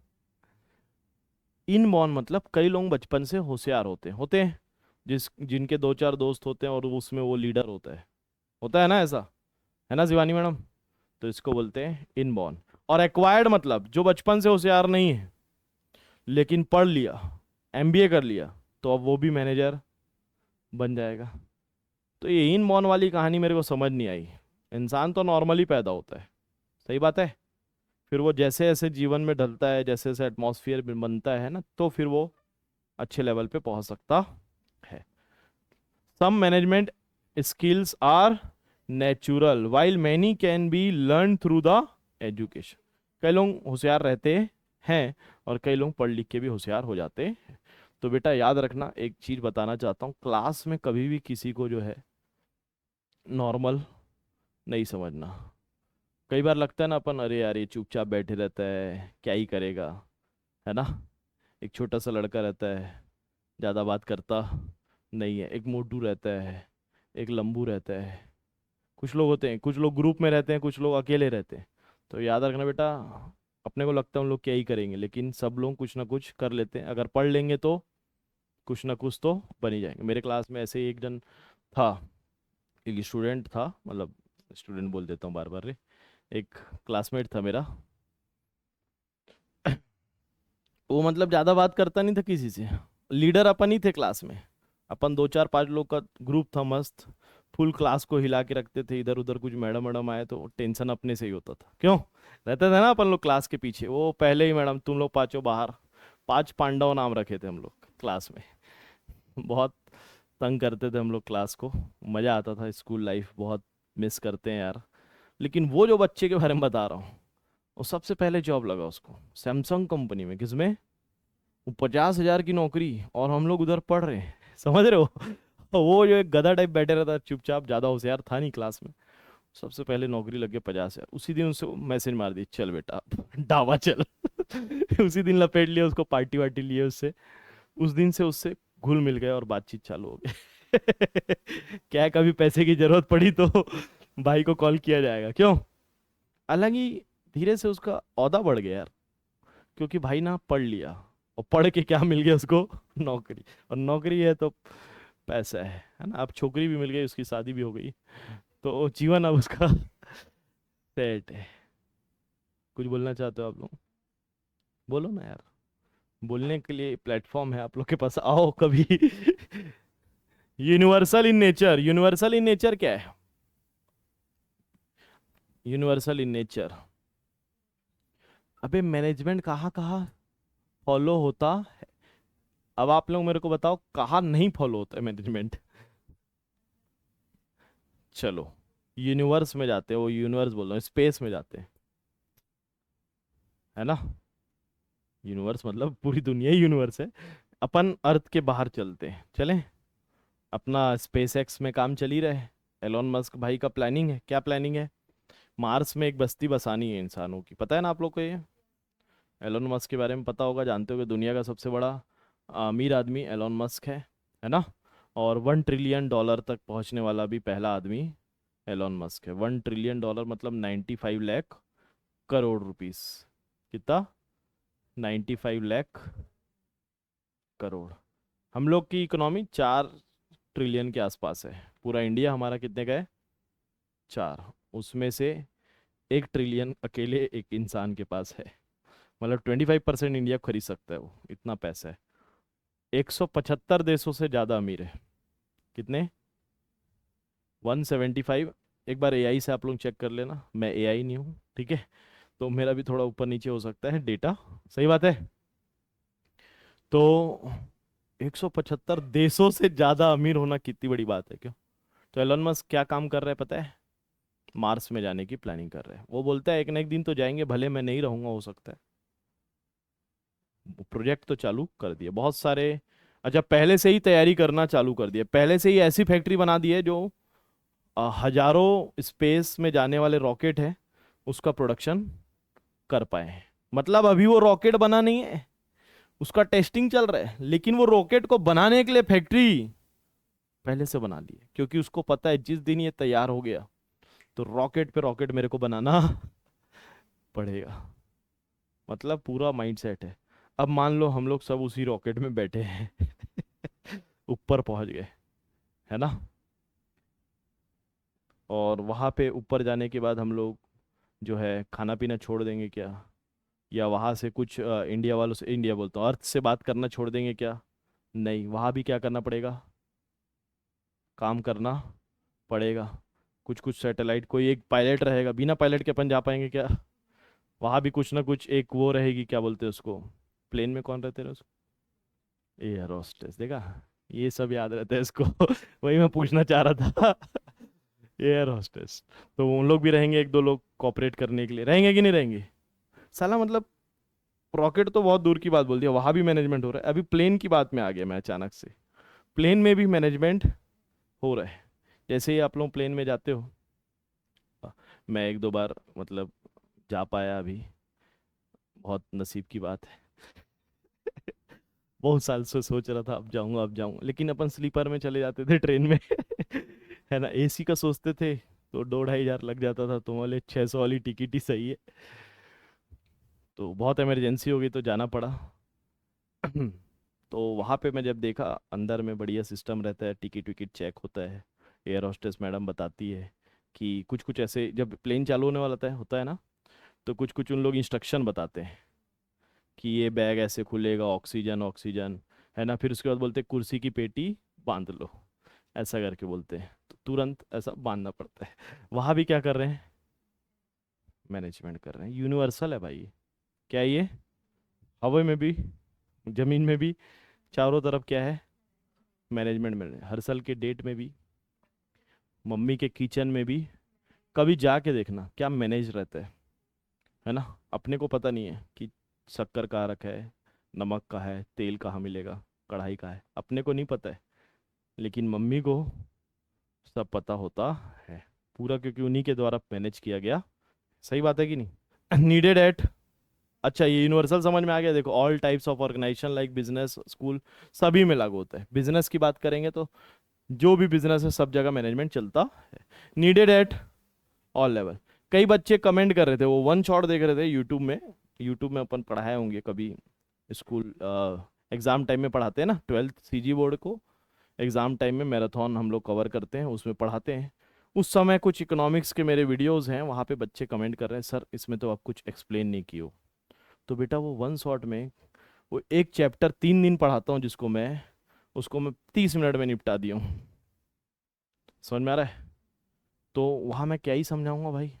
इनबॉर्न मतलब कई लोग बचपन से होशियार होते हैं जिनके दो चार दोस्त होते हैं और उसमें वो लीडर होता है ना, ऐसा, है ना शिवानी मैडम। तो इसको बोलते हैं इनबॉर्न। और एक्वायर्ड मतलब जो बचपन से होशियार नहीं है लेकिन पढ़ लिया, एमबीए कर लिया, तो अब वो भी मैनेजर बन जाएगा। तो ये इनबॉर्न वाली कहानी मेरे को समझ नहीं आई। इंसान तो नॉर्मली पैदा होता है, सही बात है। फिर वो जैसे जैसे जीवन में ढलता है, जैसे जैसे एटमॉस्फेयर बनता है ना, तो फिर वो अच्छे लेवल पे पहुंच सकता है। Some management skills are natural while many can be learn through the education. कई लोग होशियार रहते हैं और कई लोग पढ़ लिख के भी होशियार हो जाते हैं। तो बेटा याद रखना, एक चीज बताना चाहता हूँ, क्लास में कभी भी किसी को जो है नॉर्मल नहीं समझना। कई बार लगता है ना अपन, अरे यार ये चुपचाप बैठे रहता है, क्या ही करेगा, है ना। एक छोटा सा लड़का रहता है, ज़्यादा बात करता नहीं है। एक मोटू रहता है, एक लंबू रहता है। कुछ लोग होते हैं, कुछ लोग ग्रुप में रहते हैं, कुछ लोग अकेले रहते हैं। तो याद रखना बेटा, अपने को लगता है हम लोग क्या ही करेंगे, लेकिन सब लोग कुछ ना कुछ कर लेते हैं, अगर पढ़ लेंगे तो कुछ ना कुछ तो बन ही जाएंगे। मेरे क्लास में ऐसे ही एक जन था, एक स्टूडेंट था, मतलब स्टूडेंट बोल देता हूँ बार बार रे, एक क्लासमेट था मेरा। वो मतलब ज़्यादा बात करता नहीं था किसी से, लीडर अपन ही थे क्लास में। अपन दो चार पांच लोग का ग्रुप था मस्त, फुल क्लास को हिला के रखते थे। इधर उधर कुछ मैडम मैडम आए तो टेंशन अपने से ही होता था, क्यों रहते थे ना अपन लोग क्लास के पीछे। वो पहले ही मैडम तुम लोग पांचों बाहर, पांच पांडव नाम रखे थे हम लोग क्लास में। बहुत तंग करते थे हम लोग क्लास को। मज़ा आता था, स्कूल लाइफ बहुत मिस करते हैं यार। लेकिन वो जो बच्चे के बारे में बता रहा हूँ, वो सबसे पहले जॉब लगा उसको सैमसंग कंपनी में। किसमें? वो 50,000 की नौकरी, और हम लोग उधर पढ़ रहे हैं। समझ रहे हो? वो जो एक गधा टाइप बैठे रहता चुपचाप, ज़्यादा होशियार था नहीं क्लास में, सबसे पहले नौकरी लग गई 50,000। उसी दिन उससे मैसेज मार दी, चल बेटा ढाबा चल। उसी दिन लपेट लिया उसको, पार्टी वार्टी लिए उससे। उस दिन से उससे घुल मिल गए और बातचीत चालू हो गई। क्या है, कभी पैसे की जरूरत पड़ी तो भाई को कॉल किया जाएगा, क्यों? हालांकि धीरे से उसका औदा बढ़ गया यार, क्योंकि भाई ना पढ़ लिया, और पढ़ के क्या मिल गया उसको? नौकरी। और नौकरी है तो पैसा है ना। अब छोकरी भी मिल गई, उसकी शादी भी हो गई, तो जीवन अब उसका सेट है। कुछ बोलना चाहते हो आप लोग? बोलो ना यार, बोलने के लिए प्लेटफॉर्म है आप लोग के पास, आओ कभी। Universal in nature, universal in nature क्या है? यूनिवर्सल इन नेचर, अबे मैनेजमेंट कहाँ कहाँ फॉलो होता है? अब आप लोग मेरे को बताओ, कहाँ नहीं फॉलो होता है मैनेजमेंट? चलो, यूनिवर्स में जाते हैं, वो यूनिवर्स बोल रहा हूँ, स्पेस में जाते हैं, है ना। यूनिवर्स मतलब पूरी दुनिया ही यूनिवर्स है। अपन अर्थ के बाहर चलते हैं, चलें? अपना स्पेस एक्स में काम चल ही रहा है। एलोन मस्क भाई का प्लानिंग है, क्या प्लानिंग है? मार्स में एक बस्ती बसानी है इंसानों की, पता है ना आप लोग को ये? एलोन मस्क के बारे में पता होगा, जानते हो कि दुनिया का सबसे बड़ा अमीर आदमी एलोन मस्क है ना। और $1 ट्रिलियन तक पहुंचने वाला भी पहला आदमी एलोन मस्क है। $1 ट्रिलियन मतलब 95 लाख करोड़ रुपीस। कितना? 95 लाख करोड़। हम लोग की इकोनॉमी 4 ट्रिलियन के आसपास है। पूरा इंडिया हमारा कितने का है? 4। उसमें से 1 ट्रिलियन अकेले एक इंसान के पास है। मतलब 25% इंडिया खरीद सकता है, वो इतना पैसा है। 175 देशों से ज़्यादा अमीर है। कितने? 175। एक बार एआई से आप लोग चेक कर लेना, मैं एआई नहीं हूँ, ठीक है, तो मेरा भी थोड़ा ऊपर नीचे हो सकता है डेटा। सही बात है। तो 175 देशों से ज़्यादा अमीर होना कितनी बड़ी बात है, क्यों? तो एलन मस्क क्या काम कर रहा है पता है? मार्स में जाने की प्लानिंग कर रहे हैं। वो बोलता है एक ना एक दिन तो जाएंगे, भले मैं नहीं रहूंगा हो सकता है। प्रोजेक्ट तो चालू कर दिए बहुत सारे। अच्छा, पहले से ही तैयारी करना चालू कर दिया, पहले से ही ऐसी फैक्ट्री बना दी है जो हजारों स्पेस में जाने वाले रॉकेट है उसका प्रोडक्शन कर पाए हैं। मतलब अभी वो रॉकेट बना नहीं है, उसका टेस्टिंग चल रहा है, लेकिन वो रॉकेट को बनाने के लिए फैक्ट्री पहले से बना ली है, क्योंकि उसको पता है जिस दिन ये तैयार हो गया तो रॉकेट पे रॉकेट मेरे को बनाना पड़ेगा। मतलब पूरा माइंड सेट है। अब मान लो हम लोग सब उसी रॉकेट में बैठे हैं, ऊपर पहुंच गए, है ना। और वहां पे ऊपर जाने के बाद हम लोग जो है खाना पीना छोड़ देंगे क्या? या वहां से कुछ इंडिया वालों से, इंडिया बोलता हूँ, अर्थ से बात करना छोड़ देंगे क्या? नहीं, वहां भी क्या करना पड़ेगा? काम करना पड़ेगा। कुछ कुछ सैटेलाइट, कोई एक पायलट रहेगा, बिना पायलट के अपन जा पाएंगे क्या? वहां भी कुछ ना कुछ एक वो रहेगी, क्या बोलते हैं उसको, प्लेन में कौन रहते हैं उसको? एयर होस्टेस, देखा, ये सब याद रहता है इसको। वही मैं पूछना चाह रहा था। Air hostess. तो उन लोग भी रहेंगे, एक दो लोग कॉपरेट करने के लिए रहेंगे कि नहीं रहेंगे? साला मतलब रॉकेट तो बहुत दूर की बात बोल दिया, वहां भी मैनेजमेंट हो रहा है। अभी प्लेन की बात में आ गया मैं अचानक से। प्लेन में भी मैनेजमेंट हो रहा है। जैसे ही आप लोग प्लेन में जाते हो, मैं एक दो बार मतलब जा पाया अभी, बहुत नसीब की बात है। बहुत साल से सोच रहा था अब जाऊंगा अब जाऊंगा, लेकिन अपन स्लीपर में चले जाते थे ट्रेन में। है ना, एसी का सोचते थे तो 2-2.5 हजार लग जाता था, तो बोले 600 वाली टिकट ही सही है। तो बहुत इमरजेंसी हो गई तो जाना पड़ा। तो वहाँ पे मैं जब देखा, अंदर में बढ़िया सिस्टम रहता है, टिकट विकट चेक होता है, एयर होस्टेस मैडम बताती है कि कुछ कुछ ऐसे, जब प्लेन चालू होने वाला होता है ना, तो कुछ कुछ उन लोग इंस्ट्रक्शन बताते हैं कि ये बैग ऐसे खुलेगा, ऑक्सीजन ऑक्सीजन, है ना। फिर उसके बाद बोलते हैं कुर्सी की पेटी बांध लो, ऐसा करके बोलते हैं, तो तुरंत ऐसा बांधना पड़ता है। वहाँ भी क्या कर रहे हैं, मैनेजमेंट कर रहे हैं। यूनिवर्सल है भाई ये। क्या है ये, हवा में भी, जमीन में भी, चारों तरफ क्या है, मैनेजमेंट में। हर साल के डेट में भी, मम्मी के किचन में भी, कभी जाके देखना क्या मैनेज रहता है ना। अपने को पता नहीं है कि शक्कर कहाँ रखा है, नमक का है, तेल कहाँ मिलेगा, कढ़ाई का है, अपने को नहीं पता है, लेकिन मम्मी को सब पता होता है पूरा, क्योंकि उन्हीं के द्वारा मैनेज किया गया। सही बात है कि नहीं। नीडेड एट, अच्छा ये यूनिवर्सल समझ में आ गया। देखो, all types of organisation like business, school, सभी में लागू होता है। बिजनेस की बात करेंगे तो जो भी बिजनेस है सब जगह मैनेजमेंट चलता है। Needed at all level. कई बच्चे कमेंट कर रहे थे, वो वन शॉट देख रहे थे यूट्यूब में। यूट्यूब में अपन पढ़ाए होंगे कभी, स्कूल एग्ज़ाम टाइम में पढ़ाते हैं ना, 12th सीजी बोर्ड को एग्ज़ाम टाइम में मैराथन हम लोग कवर करते हैं, उसमें पढ़ाते हैं। उस समय कुछ इकोनॉमिक्स के मेरे वीडियोस हैं, वहाँ पे बच्चे कमेंट कर रहे हैं, सर इसमें तो आप कुछ एक्सप्लेन नहीं किए हो। तो बेटा वो वन शॉट में, वो एक चैप्टर 3 दिन पढ़ाता हूँ जिसको मैं, उसको मैं 30 मिनट में निपटा दिया हूँ। समझ में आ रहा है। तो वहाँ मैं क्या ही समझाऊंगा भाई,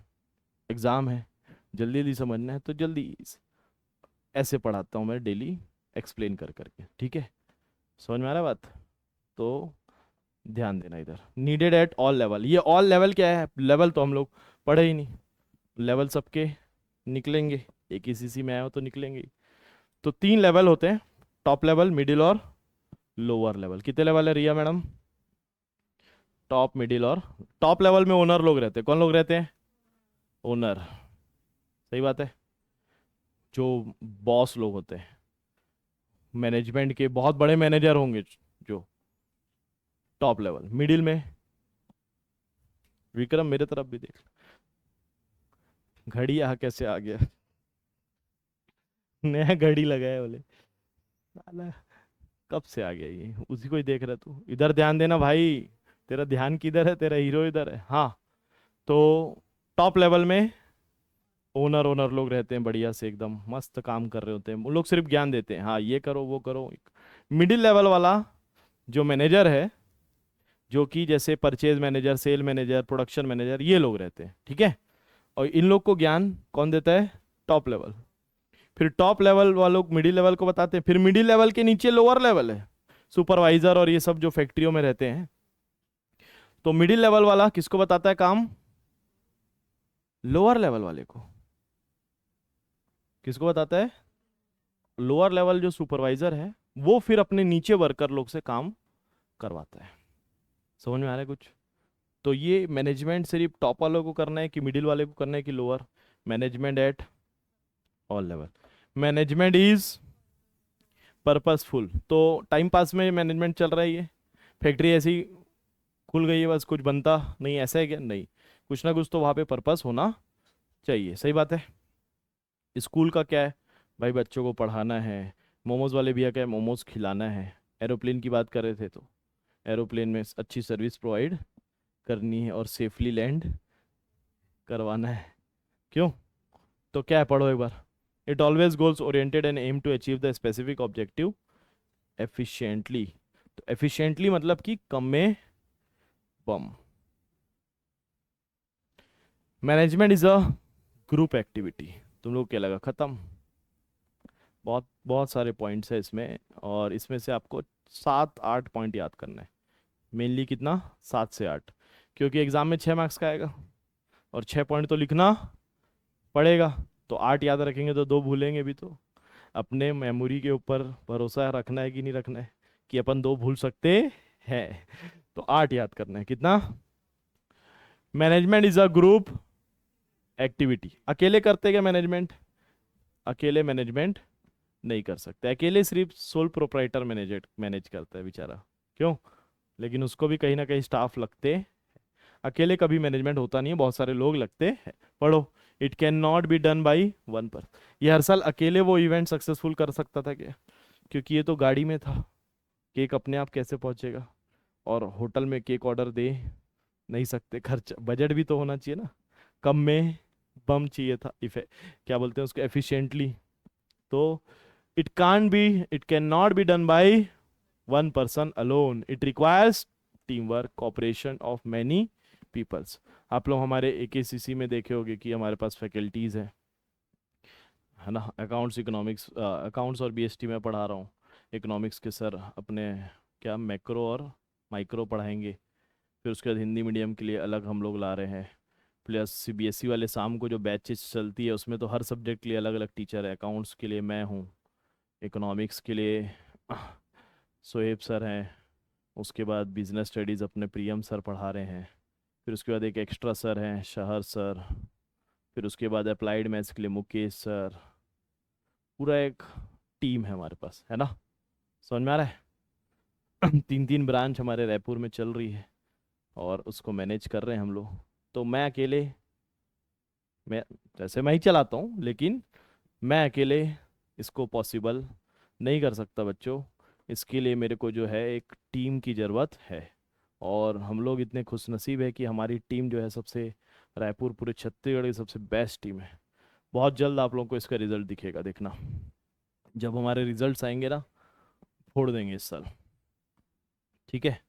एग्ज़ाम है, जल्दी जल्दी समझना है तो जल्दी। ऐसे पढ़ाता हूँ मैं डेली, एक्सप्लेन कर करके, ठीक है। समझ में आ रहा है बात। तो ध्यान देना इधर, नीडेड एट ऑल लेवल। ये ऑल लेवल क्या है, लेवल तो हम लोग पढ़े ही नहीं, लेवल सबके निकलेंगे, एक ही सीसी में आए हो तो निकलेंगे ही। तो 3 लेवल होते हैं, टॉप लेवल, मिडिल और लोअर लेवल। कितने लेवल है रिया मैडम, टॉप, मिडिल और, टॉप लेवल में ओनर लोग रहते हैं। कौन लोग रहते हैं, ओनर, सही बात है, जो बॉस लोग होते हैं, मैनेजमेंट के बहुत बड़े मैनेजर होंगे जो, टॉप लेवल। मिडिल में, विक्रम मेरे तरफ भी देख, घड़ी यहाँ कैसे आ गया। नया घड़ी लगाया बोले, साला कब से आ गया ये, उसी को ही देख रहा तू। इधर ध्यान देना भाई, तेरा ध्यान किधर है, तेरा हीरो इधर है। हाँ, तो टॉप लेवल में ओनर ओनर लोग रहते हैं, बढ़िया से एकदम मस्त काम कर रहे होते हैं, वो लोग सिर्फ ज्ञान देते हैं, हाँ ये करो वो करो। मिडिल लेवल वाला जो मैनेजर है, जो कि जैसे purchase manager, sale manager, production manager, ये लोग रहते हैं, ठीक है। और इन लोग को ज्ञान कौन देता है, टॉप लेवल। फिर टॉप लेवल वालों मिडिल लेवल को बताते हैं, फिर मिडिल लेवल के नीचे लोअर लेवल है, सुपरवाइजर और ये सब जो फैक्ट्रियों में रहते हैं। तो मिडिल लेवल वाला किसको बताता है काम, लोअर लेवल वाले को। किसको बताता है, लोअर लेवल जो सुपरवाइजर है, वो फिर अपने नीचे वर्कर लोग से काम करवाता है। समझ में आ रहा है कुछ। तो ये मैनेजमेंट सिर्फ टॉप वालों को करना है कि मिडिल वाले को करना है कि lower, management at all level. Management is purposeful, तो टाइम पास में मैनेजमेंट चल रहा है ये, फैक्ट्री ऐसी खुल गई है बस, कुछ बनता नहीं, ऐसा है क्या, नहीं, कुछ ना कुछ तो वहाँ पे पर्पस होना चाहिए। सही बात है। स्कूल का क्या है भाई, बच्चों को पढ़ाना है। मोमोज वाले भैया क्या है, मोमोज खिलाना है। एरोप्लेन की बात कर रहे थे, तो एरोप्लेन में अच्छी सर्विस प्रोवाइड करनी है और सेफली लैंड करवाना है। क्यों, तो क्या है, पढ़ो एक बार। It always goals oriented and aim to achieve the specific objective efficiently. तो एफिशिएंटली मतलब कि कम में बम। Management is a group activity. तुम लोग क्या लगा, खत्म। बहुत बहुत सारे पॉइंट्स है इसमें, और इसमें से आपको 7-8 पॉइंट याद करना है। मेनली कितना, 7 से 8, क्योंकि एग्जाम में 6 मार्क्स का आएगा और 6 पॉइंट तो लिखना पड़ेगा। तो 8 याद रखेंगे तो 2 भूलेंगे भी। तो अपने मेमोरी के ऊपर भरोसा रखना है कि नहीं रखना है, कि अपन 2 भूल सकते हैं। तो 8 याद करना है। कितना, management is a group activity. अकेले करते क्या मैनेजमेंट, अकेले मैनेजमेंट नहीं कर सकते, अकेले सिर्फ सोल प्रोप्राइटर मैनेज करता है बेचारा। क्यों, लेकिन उसको भी कहीं ना कहीं स्टाफ लगते हैं। अकेले कभी मैनेजमेंट होता नहीं है, बहुत सारे लोग लगते हैं। पढ़ो, it can not be done by one पर। ये हर साल अकेले वो इवेंट सक्सेसफुल कर सकता था क्या, क्योंकि ये तो गाड़ी में था, केक अपने आप कैसे पहुंचेगा? और होटल में केक ऑर्डर दे नहीं सकते, खर्च बजट भी तो होना चाहिए ना। कम में बम चाहिए था, इफे क्या बोलते हैं उसको, एफिशिएंटली। तो it can be, it can not be done by one person alone, it requires teamwork, cooperation of many peoples. आप लोग हमारे एकेसीसी में देखे होंगे कि हमारे पास फैकल्टीज़ हैं, है ना। अकाउंट्स, इकोनॉमिक्स, अकाउंट्स और बीएसटी में पढ़ा रहा हूँ। इकोनॉमिक्स के सर अपने क्या मैक्रो और माइक्रो पढ़ाएंगे। फिर उसके बाद हिंदी मीडियम के लिए अलग हम लोग ला रहे हैं। प्लस सीबीएसई वाले शाम को जो बैचेस चलती है उसमें तो हर सब्जेक्ट के लिए अलग अलग टीचर है। अकाउंट्स के लिए मैं हूँ, इकोनॉमिक्स के लिए सोहेब सर हैं, उसके बाद बिजनेस स्टडीज़ अपने प्रियम सर पढ़ा रहे हैं। फिर उसके बाद एक एक्स्ट्रा सर हैं शहर सर। फिर उसके बाद अप्लाइड मैथ्स के लिए मुकेश सर। पूरा एक टीम है हमारे पास, है ना। समझ में आ रहा है? तीन तीन ब्रांच हमारे रायपुर में चल रही है और उसको मैनेज कर रहे हैं हम लोग। तो मैं अकेले, मैं जैसे मैं ही चलाता हूँ, लेकिन मैं अकेले इसको पॉसिबल नहीं कर सकता बच्चों। इसके लिए मेरे को जो है एक टीम की ज़रूरत है। और हम लोग इतने खुशनसीब है कि हमारी टीम जो है सबसे, रायपुर पूरे छत्तीसगढ़ की सबसे बेस्ट टीम है। बहुत जल्द आप लोगों को इसका रिजल्ट दिखेगा, देखना। जब हमारे रिजल्ट्स आएंगे ना, फोड़ देंगे इस साल। ठीक है।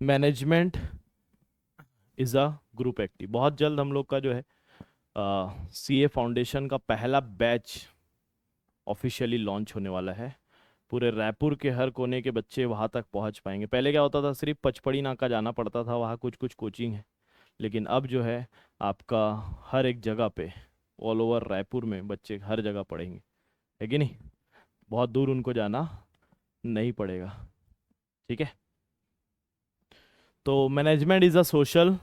Management is a group active. बहुत जल्द हम लोग का जो है सीए फाउंडेशन का पहला बैच ऑफिशियली लॉन्च होने वाला है। पूरे रायपुर के हर कोने के बच्चे वहाँ तक पहुँच पाएंगे। पहले क्या होता था, सिर्फ पचपड़ी नाका जाना पड़ता था, वहाँ कुछ कुछ कोचिंग है। लेकिन अब जो है आपका हर एक जगह पे, ऑल ओवर रायपुर में बच्चे हर जगह पढ़ेंगे, है कि नहीं। बहुत दूर उनको जाना नहीं पड़ेगा। ठीक है। तो management is a social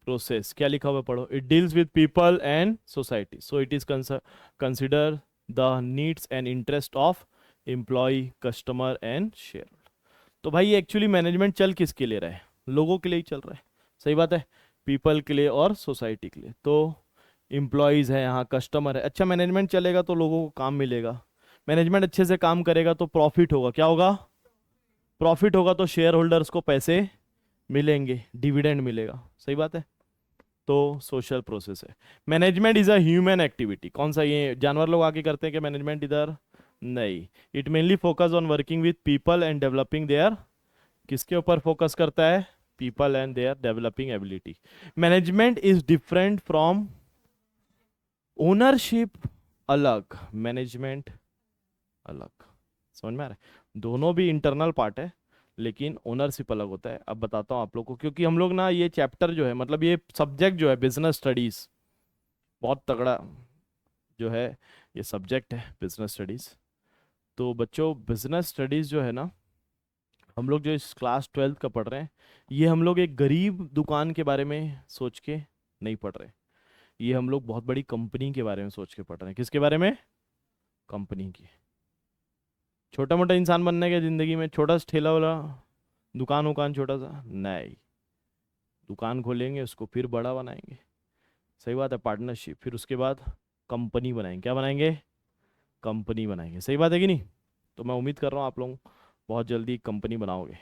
process, क्या लिखा हुआ है पढ़ो। It deals with people and society, so it is consider the needs and interest of employ, customer and share. तो भाई एक्चुअली मैनेजमेंट चल किसके लिए रहा है? लोगों के लिए ही चल रहा है। सही बात है। पीपल के लिए और सोसाइटी के लिए। तो एम्प्लॉयज़ है यहाँ, कस्टमर है। अच्छा मैनेजमेंट चलेगा तो लोगों को काम मिलेगा। मैनेजमेंट अच्छे से काम करेगा तो प्रॉफिट होगा। क्या होगा? प्रॉफिट होगा तो शेयर होल्डर्स को पैसे मिलेंगे, डिविडेंड मिलेगा। सही बात है। तो सोशल प्रोसेस है। Management is a human activity. कौन सा, ये जानवर लोग आके करते हैं कि मैनेजमेंट इधर? नहीं। It mainly focus on working with people and developing their, किसके ऊपर फोकस करता है? People and their developing ability. Management is different from ownership. अलग, मैनेजमेंट अलग। समझ में आ रहा है? दोनों भी इंटरनल पार्ट है, लेकिन ओनरशिप अलग होता है। अब बताता हूँ आप लोग को, क्योंकि हम लोग ना ये चैप्टर जो है, मतलब ये सब्जेक्ट जो है बिजनेस स्टडीज, बहुत तगड़ा जो है ये सब्जेक्ट है बिजनेस स्टडीज। तो बच्चों बिजनेस स्टडीज जो है ना, हम लोग जो इस क्लास 12th का पढ़ रहे हैं, ये हम लोग एक गरीब दुकान के बारे में सोच के नहीं पढ़ रहे। ये हम लोग बहुत बड़ी कंपनी के बारे में सोच के पढ़ रहे हैं। किसके बारे में? कंपनी की। छोटा मोटा इंसान बनने के जिंदगी में, छोटा सा ठेला वाला, दुकान उकान छोटा सा नहीं। दुकान खोलेंगे, उसको फिर बड़ा बनाएंगे। सही बात है, पार्टनरशिप। फिर उसके बाद कंपनी बनाएंगे। क्या बनाएंगे? कंपनी बनाएंगे। सही बात है कि नहीं? तो मैं उम्मीद कर रहा हूँ आप लोग बहुत जल्दी कंपनी बनाओगे।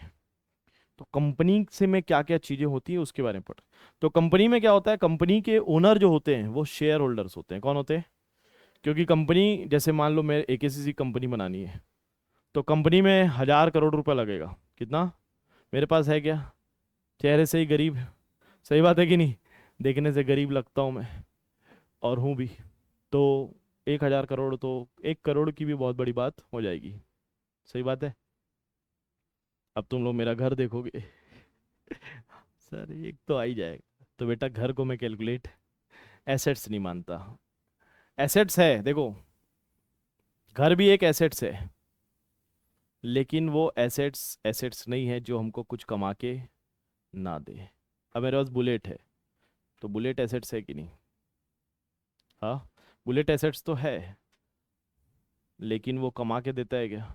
तो कंपनी से में क्या क्या चीज़ें होती है उसके बारे में पढ़। तो कंपनी में क्या होता है, कंपनी के ओनर जो होते हैं वो शेयर होल्डर्स होते हैं। कौन होते हैं? क्योंकि कंपनी, जैसे मान लो मेरे एकेसीसी कंपनी बनानी है, तो कंपनी में 1,000 करोड़ रुपया लगेगा। कितना? मेरे पास है क्या? चेहरे से ही गरीब। सही बात है कि नहीं? देखने से गरीब लगता हूँ मैं, और हूँ भी। तो 1,000 करोड़, तो 1 करोड़ की भी बहुत बड़ी बात हो जाएगी। सही बात है। अब तुम लोग मेरा घर देखोगे सर एक तो आ ही जाएगा। तो बेटा घर को मैं कैलकुलेट एसेट्स नहीं मानता। एसेट्स है देखो, घर भी एक एसेट्स है, लेकिन वो एसेट्स एसेट्स नहीं है जो हमको कुछ कमा के ना दे। अब मेरे पास बुलेट है, तो बुलेट एसेट्स है कि नहीं? हाँ, बुलेट एसेट्स तो है, लेकिन वो कमा के देता है क्या?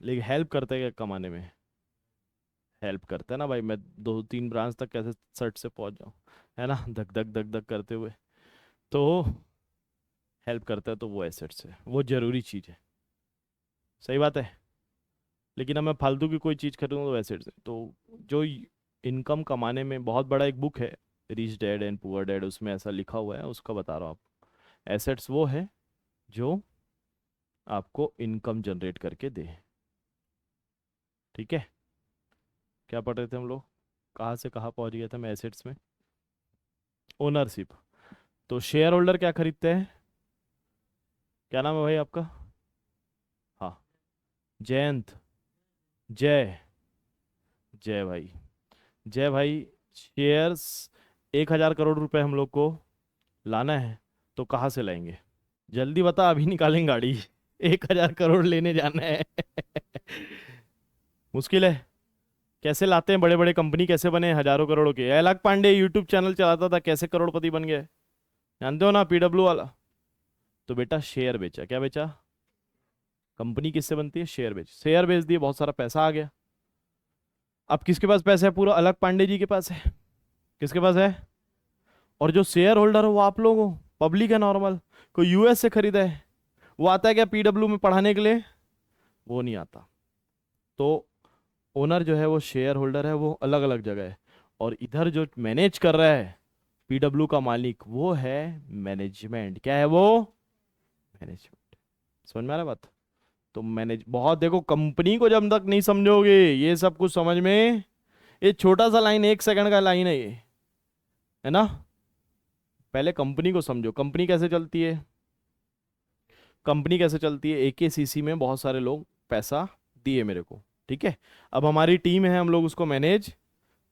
लेकिन हेल्प करता है क्या कमाने में? हेल्प करता है ना भाई। मैं 2-3 ब्रांच तक कैसे सर्ट से पहुंच जाऊं, है ना, धक धक धक धक करते हुए। तो हेल्प करता है, तो वो एसेट्स है, वो जरूरी चीज़ है। सही बात है। लेकिन अब मैं फालतू की कोई चीज़ खरीदूँ तो एसेट्स है। तो जो इनकम कमाने में बहुत बड़ा एक बुक है, rich dad and poor dad, उसमें ऐसा लिखा हुआ है, उसका बता रहा हूँ आपको। एसेट्स वो है जो आपको इनकम जनरेट करके दे। ठीक है। क्या पढ़ रहे थे हम लोग, कहाँ से कहाँ पहुँच गया था मैं एसेट्स में? ओनरशिप। तो शेयर होल्डर क्या खरीदते हैं? क्या नाम है भाई आपका? हाँ, जयंत। जय। जय भाई। जय भाई, शेयर्स 1,000 करोड़ रुपए हम लोग को लाना है, तो कहाँ से लाएंगे? जल्दी बता, अभी निकालेंगे गाड़ी। 1,000 करोड़ लेने जाना है। मुश्किल है। कैसे लाते हैं, बड़े बड़े कंपनी कैसे बने हजारों करोड़ों के? अलग पांडे यूट्यूब चैनल चलाता था, कैसे करोड़पति बन गए? जानते हो ना, पीडब्ल्यू वाला। तो बेटा शेयर बेचा। क्या बेचा? कंपनी किससे बनती है? शेयर बेच, शेयर बेच दिए, बहुत सारा पैसा आ गया। अब किसके पास पैसा है? पूरा अलग पांडे जी के पास है। किसके पास है? और जो शेयर होल्डर हो वो आप लोग हो, पब्लिक है नॉर्मल। कोई यूएस से खरीदा है, वो आता है क्या पीडब्ल्यू में पढ़ाने के लिए? वो नहीं आता। तो ओनर जो है वो शेयर होल्डर है, वो अलग अलग जगह है। और इधर जो मैनेज कर रहा है पीडब्ल्यू का मालिक, वो है मैनेजमेंट। क्या है वो? मैनेजमेंट। समझ में आ रहा है बात? तो मैनेज बहुत, देखो कंपनी को जब तक नहीं समझोगे ये सब कुछ समझ में, ये छोटा सा लाइन, 1 सेकंड का लाइन है ये, है ना? पहले कंपनी को समझो, कंपनी कैसे चलती है। कंपनी कैसे चलती है, एकेसीसी में बहुत सारे लोग पैसा दिए मेरे को, ठीक है। अब हमारी टीम है, हम लोग उसको मैनेज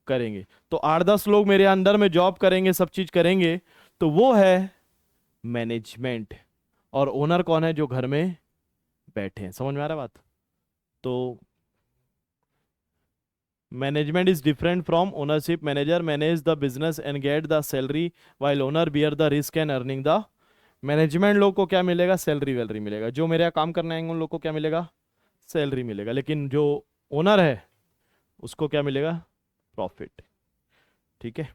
करेंगे। तो 8-10 लोग मेरे अंडर में जॉब करेंगे, सब चीज करेंगे। तो वो है मैनेजमेंट। और ओनर कौन है? जो घर में बैठे हैं। समझ में आ रहा है बात? तो management is different from ownership. Manager manage the business and get the salary, while owner bear the risk and earning the. Management लोग को क्या मिलेगा? सैलरी वैलरी मिलेगा। जो मेरे यहाँ काम करने आएंगे उन लोग को क्या मिलेगा? सैलरी मिलेगा। लेकिन जो ओनर है उसको क्या मिलेगा? प्रॉफिट। ठीक है।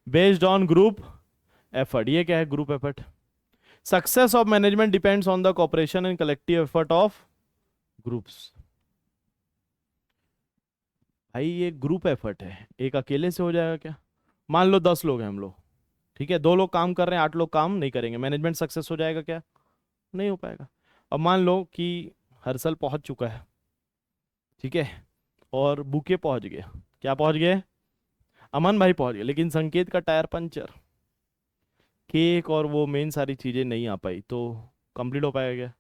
Based on group effort. ये क्या है? Group effort. Success of management depends on the cooperation and collective effort of groups. भाई ये ग्रुप एफर्ट है, एक अकेले से हो जाएगा क्या? मान लो 10 लोग हैं हम लोग, ठीक है, 2 लोग काम कर रहे हैं, 8 लोग काम नहीं करेंगे, मैनेजमेंट सक्सेस हो जाएगा क्या? नहीं हो पाएगा। अब मान लो कि हर्षल पहुंच चुका है, ठीक है, और बुके पहुंच गए। क्या पहुंच गए? अमन भाई पहुंच गए, लेकिन संकेत का टायर पंचर, केक और वो मेन सारी चीजें नहीं आ पाई, तो कंप्लीट हो पाएगा क्या?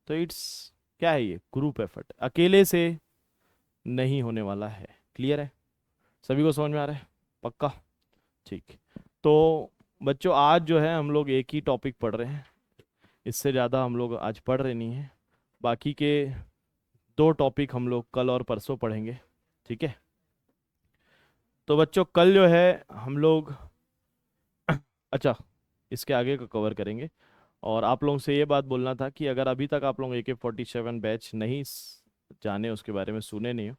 तो इट्स, क्या है ये? ग्रुप एफर्ट, अकेले से नहीं होने वाला है। क्लियर है? सभी को समझ में आ रहा है? पक्का? ठीक। तो बच्चों आज जो है हम लोग एक ही टॉपिक पढ़ रहे हैं, इससे ज़्यादा हम लोग आज पढ़ रहे नहीं हैं। बाकी के 2 टॉपिक हम लोग कल और परसों पढ़ेंगे, ठीक है। तो बच्चों कल जो है हम लोग अच्छा, इसके आगे का कवर करेंगे। और आप लोगों से ये बात बोलना था कि अगर अभी तक आप लोग AK-47 बैच नहीं जाने, उसके बारे में सुने नहीं हो,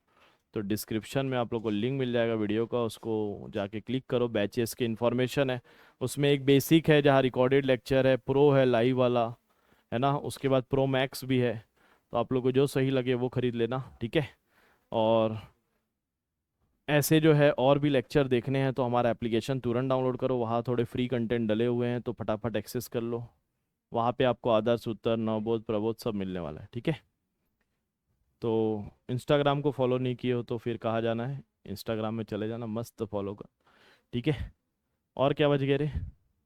तो डिस्क्रिप्शन में आप लोग को लिंक मिल जाएगा वीडियो का, उसको जाके क्लिक करो। बैचेस की इन्फॉर्मेशन है उसमें। एक बेसिक है जहाँ रिकॉर्डेड लेक्चर है, प्रो है लाइव वाला, है ना, उसके बाद प्रो मैक्स भी है। तो आप लोग को जो सही लगे वो खरीद लेना, ठीक है। और ऐसे जो है और भी लेक्चर देखने हैं तो हमारा एप्लीकेशन तुरंत डाउनलोड करो, वहाँ थोड़े फ्री कंटेंट डले हुए हैं, तो फटाफट एक्सेस कर लो। वहाँ पे आपको आदर्श, उत्तर, नवबोध, प्रबोध सब मिलने वाला है, ठीक है। तो इंस्टाग्राम को फॉलो नहीं किए हो तो फिर कहाँ जाना है? इंस्टाग्राम में चले जाना, मस्त फॉलो कर, ठीक है। और क्या बच गए रे?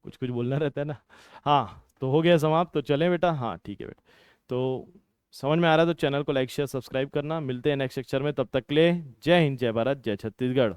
कुछ कुछ बोलना रहता है ना। हाँ, तो हो गया समाप्त, तो चलें बेटा? हाँ ठीक है बेटा। तो समझ में आ रहा है तो चैनल को लाइक शेयर सब्सक्राइब करना। मिलते हैं नेक्स्ट लेक्चर में, तब तक के लिए जय हिंद, जय भारत, जय छत्तीसगढ़।